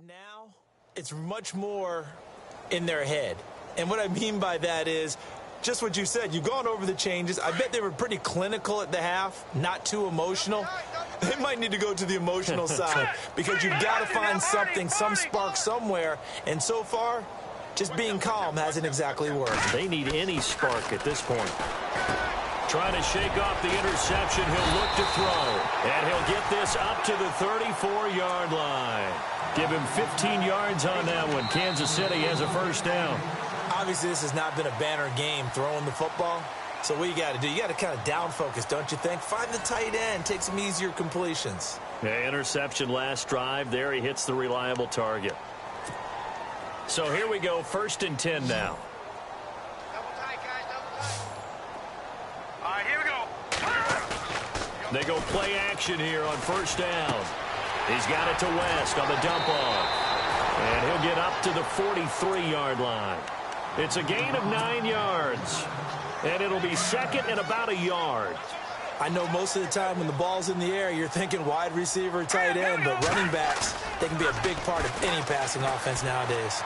now it's much more in their head. And what I mean by that is just what you said. You've gone over the changes. I bet they were pretty clinical at the half, not too emotional. They might need to go to the emotional side because you've got to find something, some spark somewhere. And so far, just being calm hasn't exactly worked. They need any spark at this point. Trying to shake off the interception. He'll look to throw. And he'll get this up to the 34-yard line. Give him 15 yards on that one. Kansas City has a first down. Obviously, this has not been a banner game throwing the football. So what you got to do, you got to kind of down focus, don't you think? Find the tight end, take some easier completions. Yeah, interception last drive. There he hits the reliable target. So here we go, 1st and 10 now. Double tight, guys, double tight. All right, here we go. They go play action here on 1st down. He's got it to West on the dump off. And he'll get up to the 43-yard line. It's a gain of 9 yards. And it'll be 2nd and about a yard. I know most of the time when the ball's in the air, you're thinking wide receiver, tight end, but running backs, they can be a big part of any passing offense nowadays.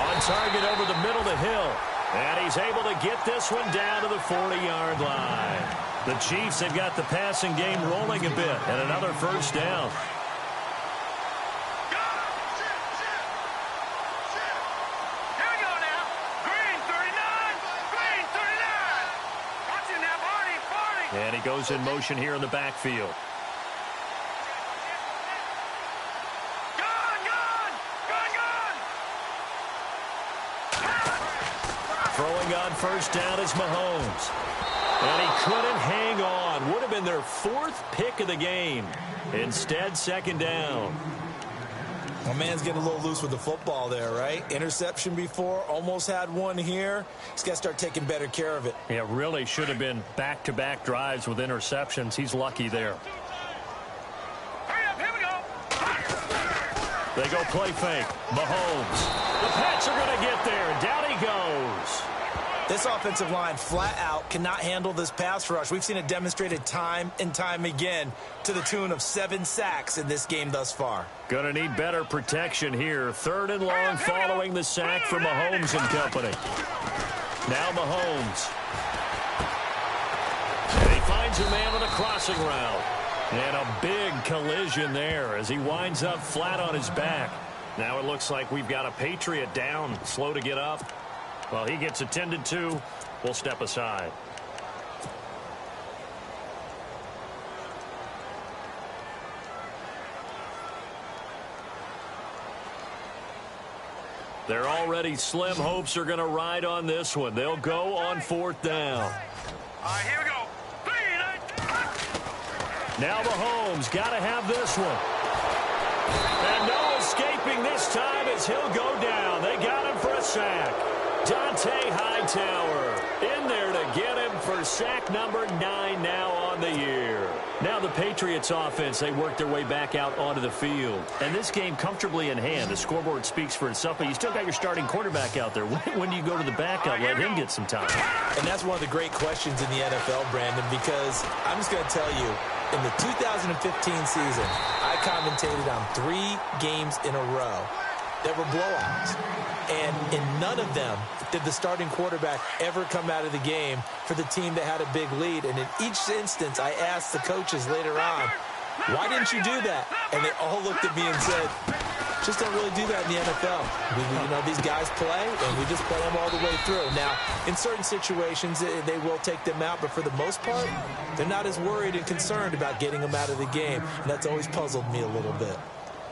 On target over the middle to Hill. And he's able to get this one down to the 40-yard line. The Chiefs have got the passing game rolling a bit, and another 1st down. Here we go now. Green 39. Green 39. Watch it now, Barney. And he goes in motion here in the backfield. Throwing on 1st down is Mahomes. And he couldn't hang on. Would have been their 4th pick of the game. Instead, 2nd down. My man's getting a little loose with the football there, right? Interception before, almost had one here. He's got to start taking better care of it. Yeah, really should have been back-to-back drives with interceptions. He's lucky there. Hurry up, here we go. They go play fake. Mahomes. The Pats are going to get there. Down he goes. This offensive line flat out cannot handle this pass rush. We've seen it demonstrated time and time again to the tune of 7 sacks in this game thus far. Going to need better protection here. 3rd and long following the sack for Mahomes and company. Now Mahomes. And he finds a man on a crossing route. And a big collision there as he winds up flat on his back. Now it looks like we've got a Patriot down, slow to get up. Well, he gets attended to. We'll step aside. They're already slim. Hopes are going to ride on this one. They'll go on 4th down. All right, here we go. Now Mahomes got to have this one. And no escaping this time as he'll go down. They got him for a sack. Dante Hightower in there to get him for sack number 9 now on the year. Now the Patriots offense, they work their way back out onto the field. And this game comfortably in hand. The scoreboard speaks for itself, but you still got your starting quarterback out there. When do you go to the backup? Let him get some time. And that's one of the great questions in the NFL, Brandon, because I'm just going to tell you, in the 2015 season, I commentated on 3 games in a row that were blowouts. And in none of them did the starting quarterback ever come out of the game for the team that had a big lead. And in each instance, I asked the coaches later on, why didn't you do that? And they all looked at me and said, just don't really do that in the NFL. These guys play, and we just play them all the way through. Now, in certain situations, they will take them out, but for the most part, they're not as worried and concerned about getting them out of the game. And that's always puzzled me a little bit.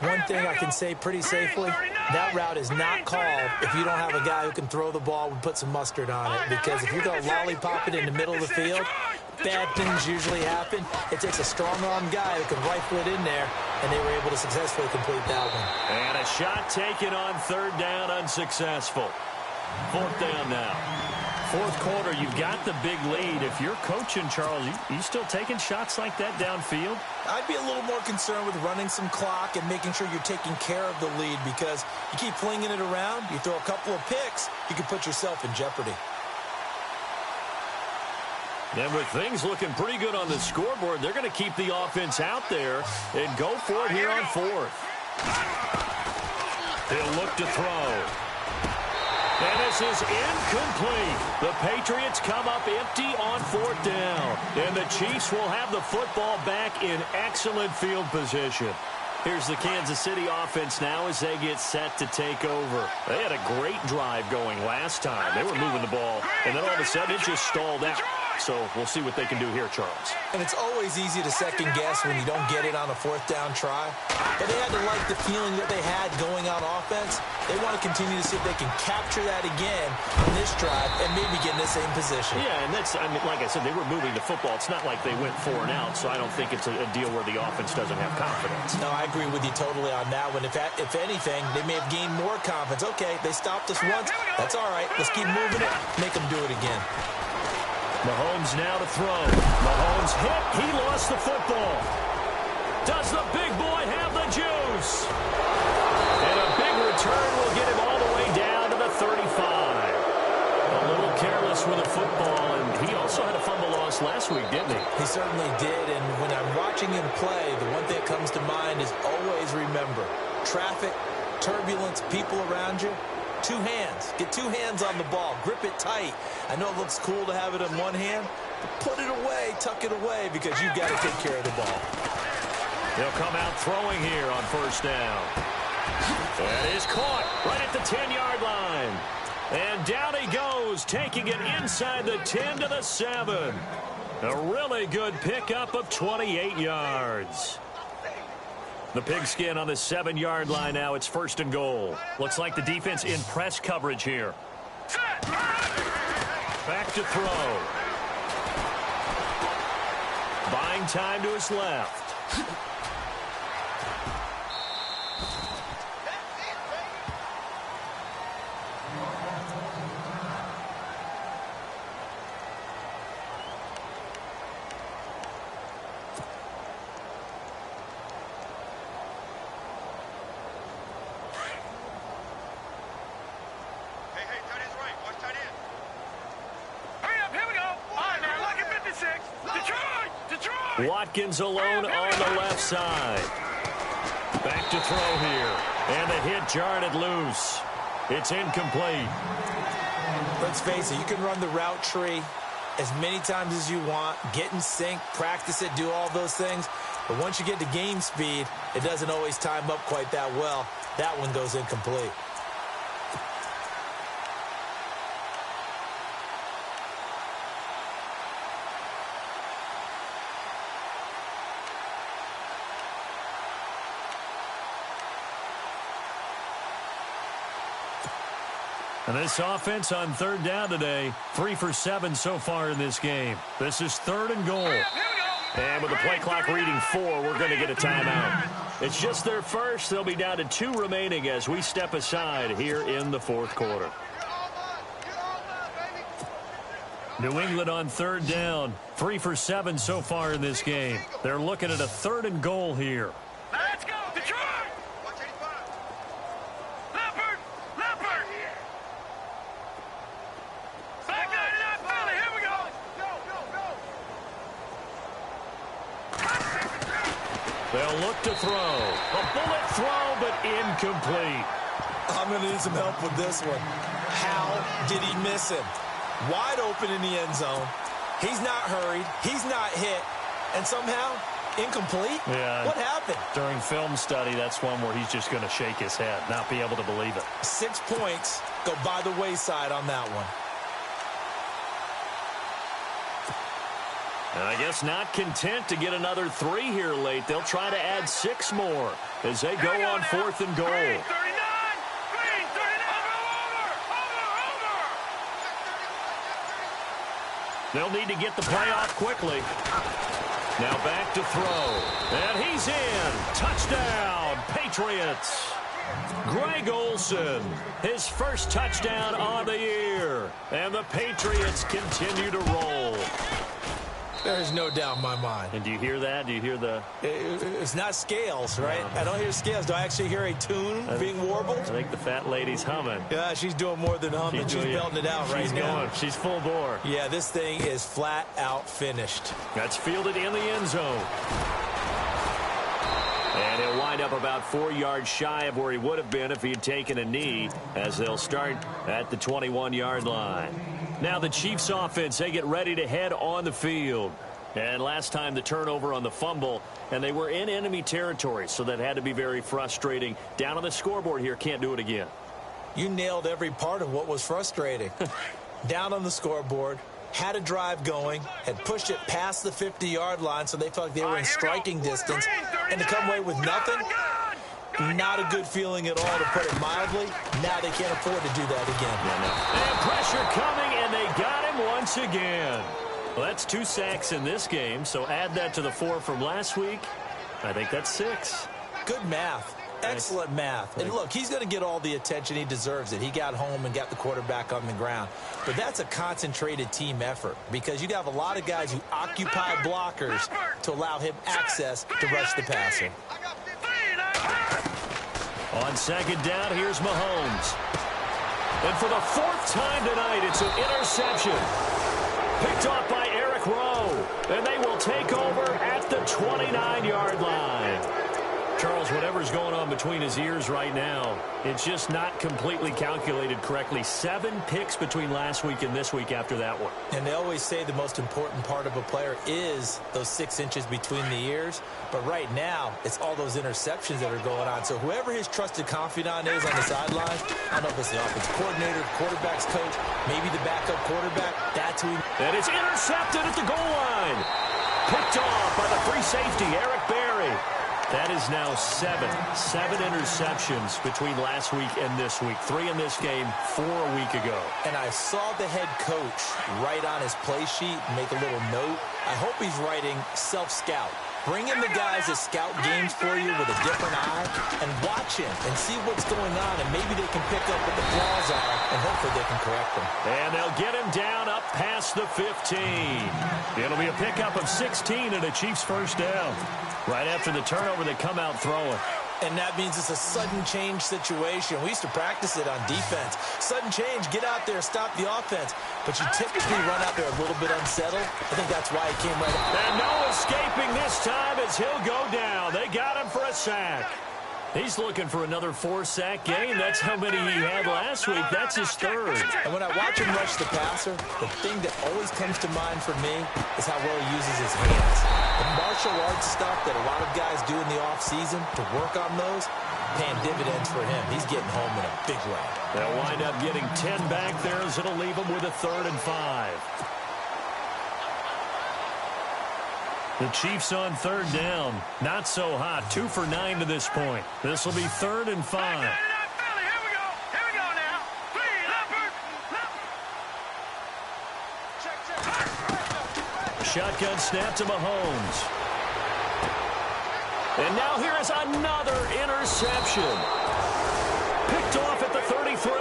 One thing I can say pretty safely, that route is not called if you don't have a guy who can throw the ball and put some mustard on it. Because if you go lollipop it in the middle of the field, bad things usually happen. It takes a strong-arm guy who can rifle it in there, and they were able to successfully complete that one. And a shot taken on 3rd down, unsuccessful. 4th down now. 4th quarter, you've got the big lead. If you're coaching, Charles, you still taking shots like that downfield? I'd be a little more concerned with running some clock and making sure you're taking care of the lead, because you keep flinging it around, you throw a couple of picks, you can put yourself in jeopardy. And with things looking pretty good on the scoreboard, they're going to keep the offense out there and go for it here on 4th. He'll look to throw. And this is incomplete. The Patriots come up empty on 4th down. And the Chiefs will have the football back in excellent field position. Here's the Kansas City offense now as they get set to take over. They had a great drive going last time. They were moving the ball, and then all of a sudden it just stalled out. So we'll see what they can do here, Charles. And it's always easy to second guess when you don't get it on a 4th down try. But they had to like the feeling that they had going on offense. They want to continue to see if they can capture that again on this drive and maybe get in the same position. Yeah, and that's, like I said, they were moving the football. It's not like they went 4 and out, so I don't think it's a deal where the offense doesn't have confidence. No, I agree with you totally on that one. If anything, they may have gained more confidence. Okay, they stopped us once. That's all right. Let's keep moving it. Make them do it again. Mahomes now to throw. Mahomes hit. He lost the football. Does the big boy have the juice? And a big return will get him all the way down to the 35. A little careless with the football, and he also had a fumble loss last week, didn't he? He certainly did, and when I'm watching him play, the one thing that comes to mind is always remember, traffic, turbulence, people around you, 2 hands. Get 2 hands on the ball. Grip it tight. I know it looks cool to have it in one hand, but put it away, tuck it away, because you've got to take care of the ball. He'll come out throwing here on 1st down. That is caught right at the 10-yard line. And down he goes, taking it inside the 10 to the 7. A really good pickup of 28 yards. The pigskin on the 7-yard line now. It's 1st and goal. Looks like the defense in press coverage here. Back to throw. Buying time to his left. Watkins alone on the left side. Back to throw here. And the hit jarred it loose. It's incomplete. Let's face it, you can run the route tree as many times as you want, get in sync, practice it, do all those things. But once you get to game speed, it doesn't always time up quite that well. That one goes incomplete. And this offense on 3rd down today, 3 for 7 so far in this game. This is 3rd and goal. And with the play clock reading 4, we're going to get a timeout. It's just their first. They'll be down to 2 remaining as we step aside here in the 4th quarter. New England on third down. 3 for 7 so far in this game. They're looking at a 3rd and goal here. Let's go, Detroit! Leopard! Leopard! Back that it up, Philly. Here we go! They'll look to throw. A bullet throw, but incomplete. I'm going to need some help with this one. How did he miss him? Wide open in the end zone. He's not hurried. He's not hit. And somehow, incomplete? Yeah. What happened? During film study, that's one where he's just going to shake his head, not be able to believe it. 6 points go by the wayside on that one. And I guess not content to get another 3 here late. They'll try to add 6 more as they go on 4th and goal. Green 39! Green 39! Over! They'll need to get the play off quickly. Now back to throw. And he's in. Touchdown, Patriots. Greg Olsen, his first touchdown on the year. And the Patriots continue to roll. There's no doubt in my mind. And do you hear that? Do you hear the... It's not scales, right? I don't hear scales. Do I actually hear a tune being warbled? I think the fat lady's humming. Yeah, she's doing more than humming. She's belting it out right now. She's full bore. Yeah, this thing is flat out finished. That's fielded in the end zone. And he'll wind up about 4 yards shy of where he would have been if he had taken a knee, as they'll start at the 21-yard line. Now the Chiefs offense, they get ready to head on the field. And last time the turnover on the fumble, and they were in enemy territory, so that had to be very frustrating. Down on the scoreboard here, can't do it again. You nailed every part of what was frustrating. Down on the scoreboard, had a drive going, had pushed it past the 50-yard line, so they felt like they were in striking distance, and to come away with nothing, not a good feeling at all, to put it mildly. Now they can't afford to do that again. And pressure coming, and they got him once again. Well, that's 2 sacks in this game, so add that to the 4 from last week. I think that's 6. Good math. Excellent math. And look, he's going to get all the attention he deserves. He got home and got the quarterback on the ground. But that's a concentrated team effort, because you have a lot of guys who occupy blockers to allow him access to rush the passer. On 2nd down, here's Mahomes. And for the 4th time tonight, it's an interception. Picked off by Eric Rowe. And they will take over at the 29-yard line. Charles, whatever's going on between his ears right now, it's just not completely calculated correctly. 7 picks between last week and this week after that one. And they always say the most important part of a player is those 6 inches between the ears. But right now, it's all those interceptions that are going on. So whoever his trusted confidant is on the sideline, I don't know if it's the offensive coordinator, the quarterback's coach, maybe the backup quarterback, that's who. And it's intercepted at the goal line. Picked off by the free safety, Eric Berry. That is now 7 interceptions between last week and this week. 3 in this game, 4 a week ago. And I saw the head coach write on his play sheet, make a little note. I hope he's writing self-scout. Bring in the guys that scout games for you with a different eye and watch him and see what's going on, and maybe they can pick up what the flaws are, and hopefully they can correct them. And they'll get him down up past the 15. It'll be a pickup of 16 and a Chiefs first down. Right after the turnover, they come out throwing. And that means it's a sudden change situation. We used to practice it on defense. Sudden change, get out there, stop the offense. But you typically run out there a little bit unsettled. I think that's why he came right out. And no escaping this time as he'll go down. They got him for a sack. He's looking for another 4-sack game. That's how many he had last week. That's his 3rd. And when I watch him rush the passer, the thing that always comes to mind for me is how well he uses his hands. The martial arts stuff that a lot of guys do in the offseason to work on those, paying dividends for him. He's getting home in a big way. They'll wind up getting 10 back there, as it'll leave him with a 3rd and 5. The Chiefs on 3rd down. Not so hot. 2 for 9 to this point. This will be 3rd and 5. Shotgun snap to Mahomes. And now here is another interception. Picked off at the 33.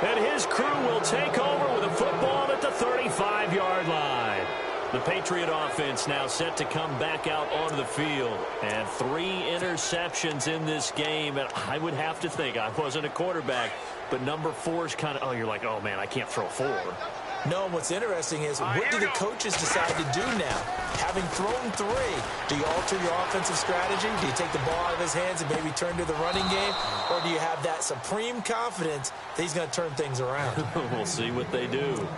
And his crew will take over with a football at the 35-yard line. The Patriot offense now set to come back out onto the field. And 3 interceptions in this game. And I would have to think, I wasn't a quarterback, but number 4 is kind of, oh, you're like, oh, man, I can't throw 4. No, and what's interesting is, what do the coaches decide to do now? Having thrown 3, do you alter your offensive strategy? Do you take the ball out of his hands and maybe turn to the running game? Or do you have that supreme confidence that he's going to turn things around? We'll see what they do.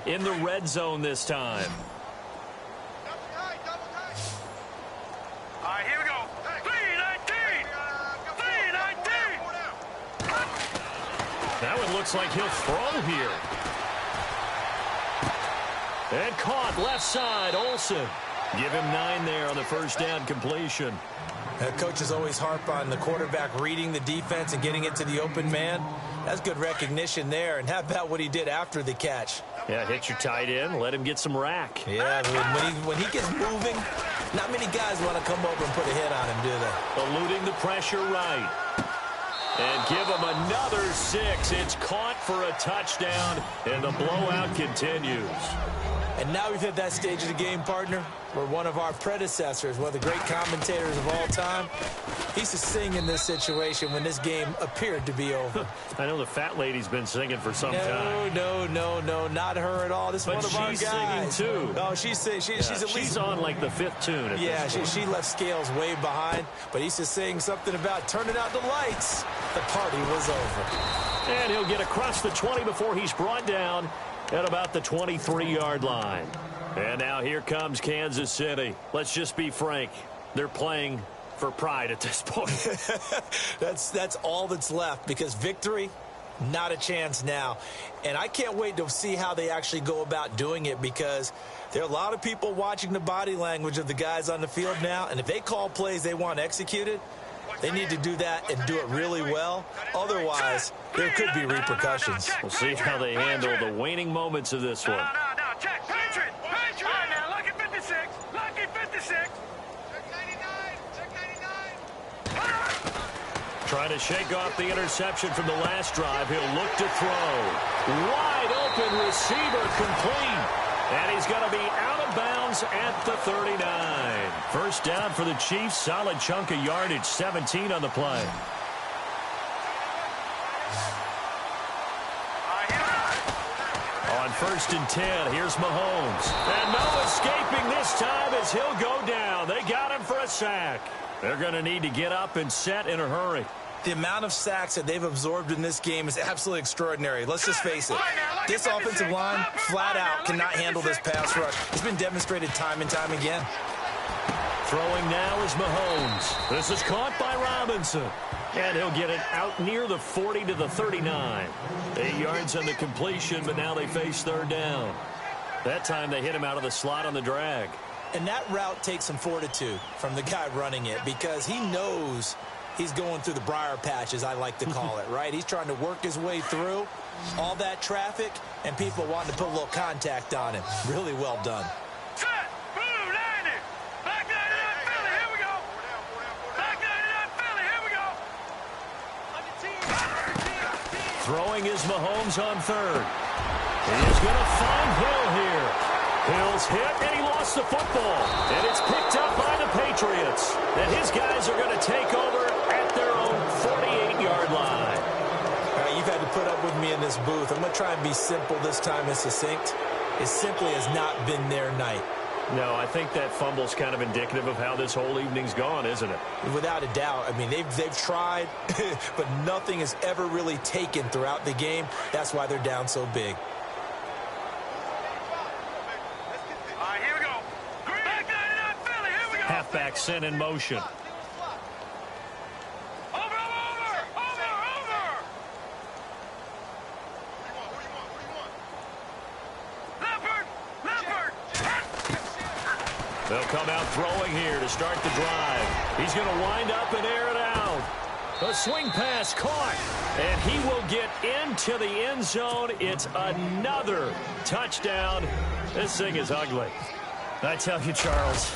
In the red zone this time. All right, here we go. 3-19. 3-19. Now it looks like he'll throw here. And caught left side, Olsen. Give him 9 there on the first down completion. Coaches always harp on the quarterback reading the defense and getting it to the open man. That's good recognition there. And how about what he did after the catch? Yeah, hit your tight end, let him get some rack. Yeah, when he gets moving, not many guys want to come over and put a hit on him, do they? Eluding the pressure right. And give him another 6. It's caught for a touchdown, and the blowout continues. And now we've hit that stage of the game, partner, where one of our predecessors, one of the great commentators of all time, he used to sing in this situation when this game appeared to be over. I know the fat lady's been singing for some time. No, not her at all. This is one of our guys. But she's singing, too. Oh, she's at least... She's on, like, the 5th tune at this point. She left Scales way behind, but he used to sing something about turning out the lights. The party was over. And he'll get across the 20 before he's brought down at about the 23-yard line. And now here comes Kansas City. Let's just be frank. They're playing for pride at this point. That's all that's left, because victory, not a chance now. And I can't wait to see how they actually go about doing it, because there are a lot of people watching the body language of the guys on the field now, and if they call plays they want executed, they need to do that and do it really well. Otherwise, there could be repercussions. We'll see how they handle the waning moments of this one. No, check. Patriot. All right, now, lucky 56. Lucky 56. Check 99. Check 99. Trying to shake off the interception from the last drive. He'll look to throw. Wide open receiver complete. And he's going to be out of bounds at the 39. First down for the Chiefs. Solid chunk of yardage. 17 on the play. On 1st and 10, here's Mahomes. And no escaping this time as he'll go down. They got him for a sack. They're going to need to get up and set in a hurry. The amount of sacks that they've absorbed in this game is absolutely extraordinary. Let's just face it. This offensive line, flat out, cannot handle this pass rush. It's been demonstrated time and time again. Throwing now is Mahomes. This is caught by Robinson. And he'll get it out near the 40 to the 39. 8 yards on the completion, but now they face 3rd down. That time they hit him out of the slot on the drag. And that route takes some fortitude from the guy running it, because he knows he's going through the briar patch, as I like to call it, right? He's trying to work his way through all that traffic, and people wanting to put a little contact on him. Really well done. Set. Blue 90. Back 99 Philly. Here we go. Back 99 Philly. Here we go. Throwing is Mahomes on 3rd. He's going to find Hill here. Hill's hit, and he lost the football. And it's picked up by the Patriots. And his guys are going to take over at their own 48-yard line. All right, you've had to put up with me in this booth. I'm going to try and be simple this time and succinct. It simply has not been their night. No, I think that fumble's kind of indicative of how this whole evening's gone, isn't it? Without a doubt. I mean, they've tried, but nothing has ever really taken throughout the game. That's why they're down so big. All right, here we go. Back 99 Philly. Here we go. Halfback sent in motion. They'll come out throwing here to start the drive. He's going to wind up and air it out. A swing pass caught, and he will get into the end zone. It's another touchdown. This thing is ugly. I tell you, Charles,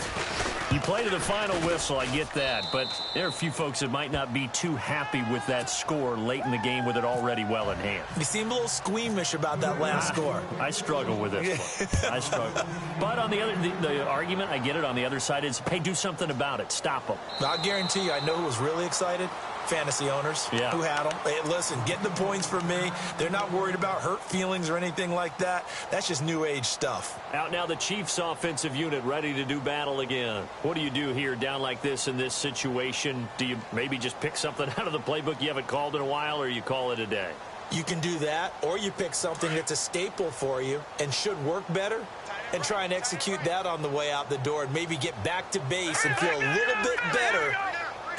you play to the final whistle, I get that, but there are a few folks that might not be too happy with that score late in the game with it already well in hand. You seem a little squeamish about that last score. I struggle with this one. I struggle. But on the argument, I get it, on the other side is, hey, do something about it. Stop them. I'll guarantee you, I know who was really excited. Fantasy owners who had them. Hey, listen, getting the points for me. They're not worried about hurt feelings or anything like that. That's just new age stuff. Out now the Chiefs offensive unit ready to do battle again. What do you do here down like this in this situation? Do you maybe just pick something out of the playbook you haven't called in a while, or you call it a day? You can do that, or you pick something that's a staple for you and should work better and try and execute that on the way out the door and maybe get back to base and feel a little bit better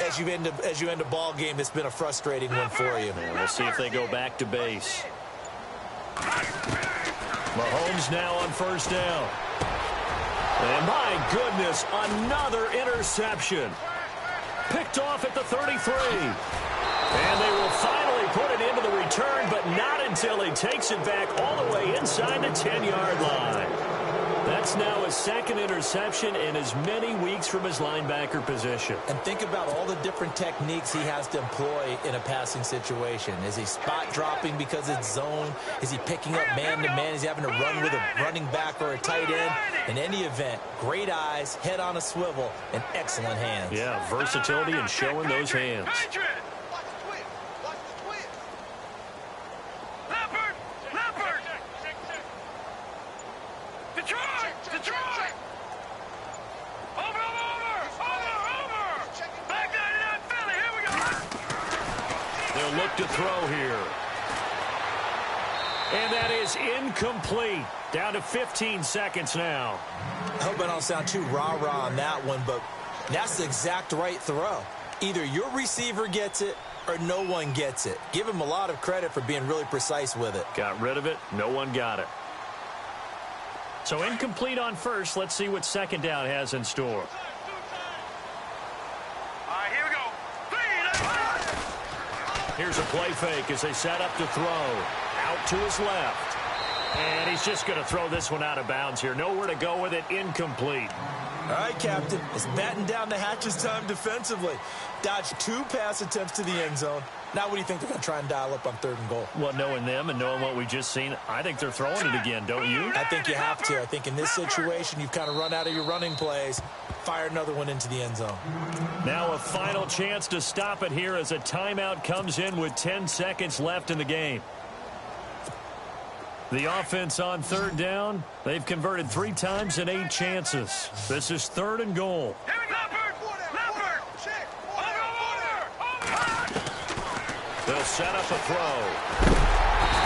as you end a ball game that's been a frustrating one for you. Yeah, we'll see if they go back to base. Mahomes now on first down. And my goodness, another interception. Picked off at the 33. And they will finally put it into the return, but not until he takes it back all the way inside the 10-yard line. That's now his second interception in as many weeks from his linebacker position. And think about all the different techniques he has to employ in a passing situation. Is he spot dropping because it's zone? Is he picking up man-to-man? Is he having to run with a running back or a tight end? In any event, great eyes, head on a swivel, and excellent hands. Yeah, versatility and showing those hands. Detroit! Over! Back 99 Philly, here we go! They'll look to throw here. And that is incomplete. Down to 15 seconds now. I hope I don't sound too rah-rah on that one, but that's the exact right throw. Either your receiver gets it or no one gets it. Give him a lot of credit for being really precise with it. Got rid of it. No one got it. So incomplete on first. Let's see what second down has in store. All right, here we go. Here's a play fake as they set up to throw. Out to his left. And he's just going to throw this one out of bounds here. Nowhere to go with it. Incomplete. All right, Captain. It's batten down the hatches time defensively. Dodged 2 pass attempts to the end zone. Now what do you think they're going to try and dial up on 3rd and goal? Well, knowing them and knowing what we just seen, I think they're throwing it again, don't you? I think you have to. I think in this situation, you've kind of run out of your running plays. Fire another one into the end zone. Now a final chance to stop it here as a timeout comes in with 10 seconds left in the game. The offense on 3rd down. They've converted 3 times in 8 chances. This is 3rd and goal. They'll set up a throw.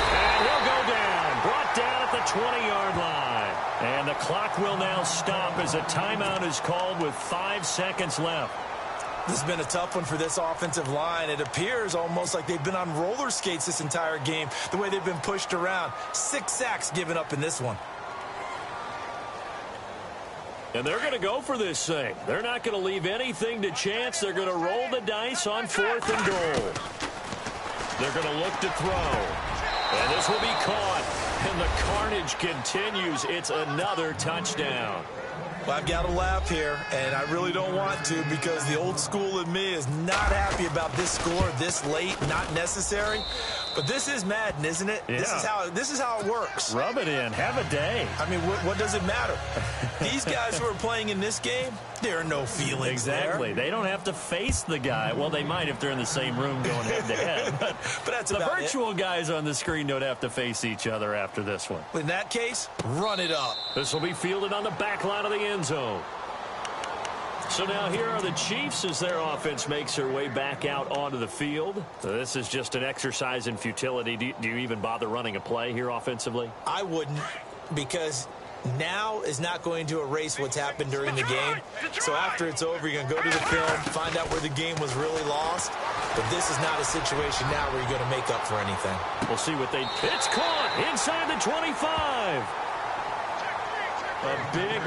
And he'll go down. Brought down at the 20-yard line. And the clock will now stop as a timeout is called with 5 seconds left. This has been a tough one for this offensive line. It appears almost like they've been on roller skates this entire game, the way they've been pushed around. 6 sacks given up in this one. And they're going to go for this thing. They're not going to leave anything to chance. They're going to roll the dice on 4th and goal. They're going to look to throw. And this will be caught. And the carnage continues. It's another touchdown. Well, I've got to laugh here, and I really don't want to because the old school in me is not happy about this score this late, not necessary. But this is Madden, isn't it? Yeah. This is how it works. Rub it in. Have a day. I mean, what does it matter? These guys who are playing in this game, there are no feelings Exactly. there. They don't have to face the guy. Well, they might if they're in the same room going head-to-head. But that's the about virtual guys on the screen don't have to face each other after this one. In that case, run it up. This will be fielded on the back line of the end zone. So now here are the Chiefs as their offense makes their way back out onto the field. So this is just an exercise in futility. Do you even bother running a play here offensively? I wouldn't, because now is not going to erase what's happened during the game. So after it's over, you're going to go to the film, find out where the game was really lost. But this is not a situation now where you're going to make up for anything. We'll see what they... It's caught inside the 25. A big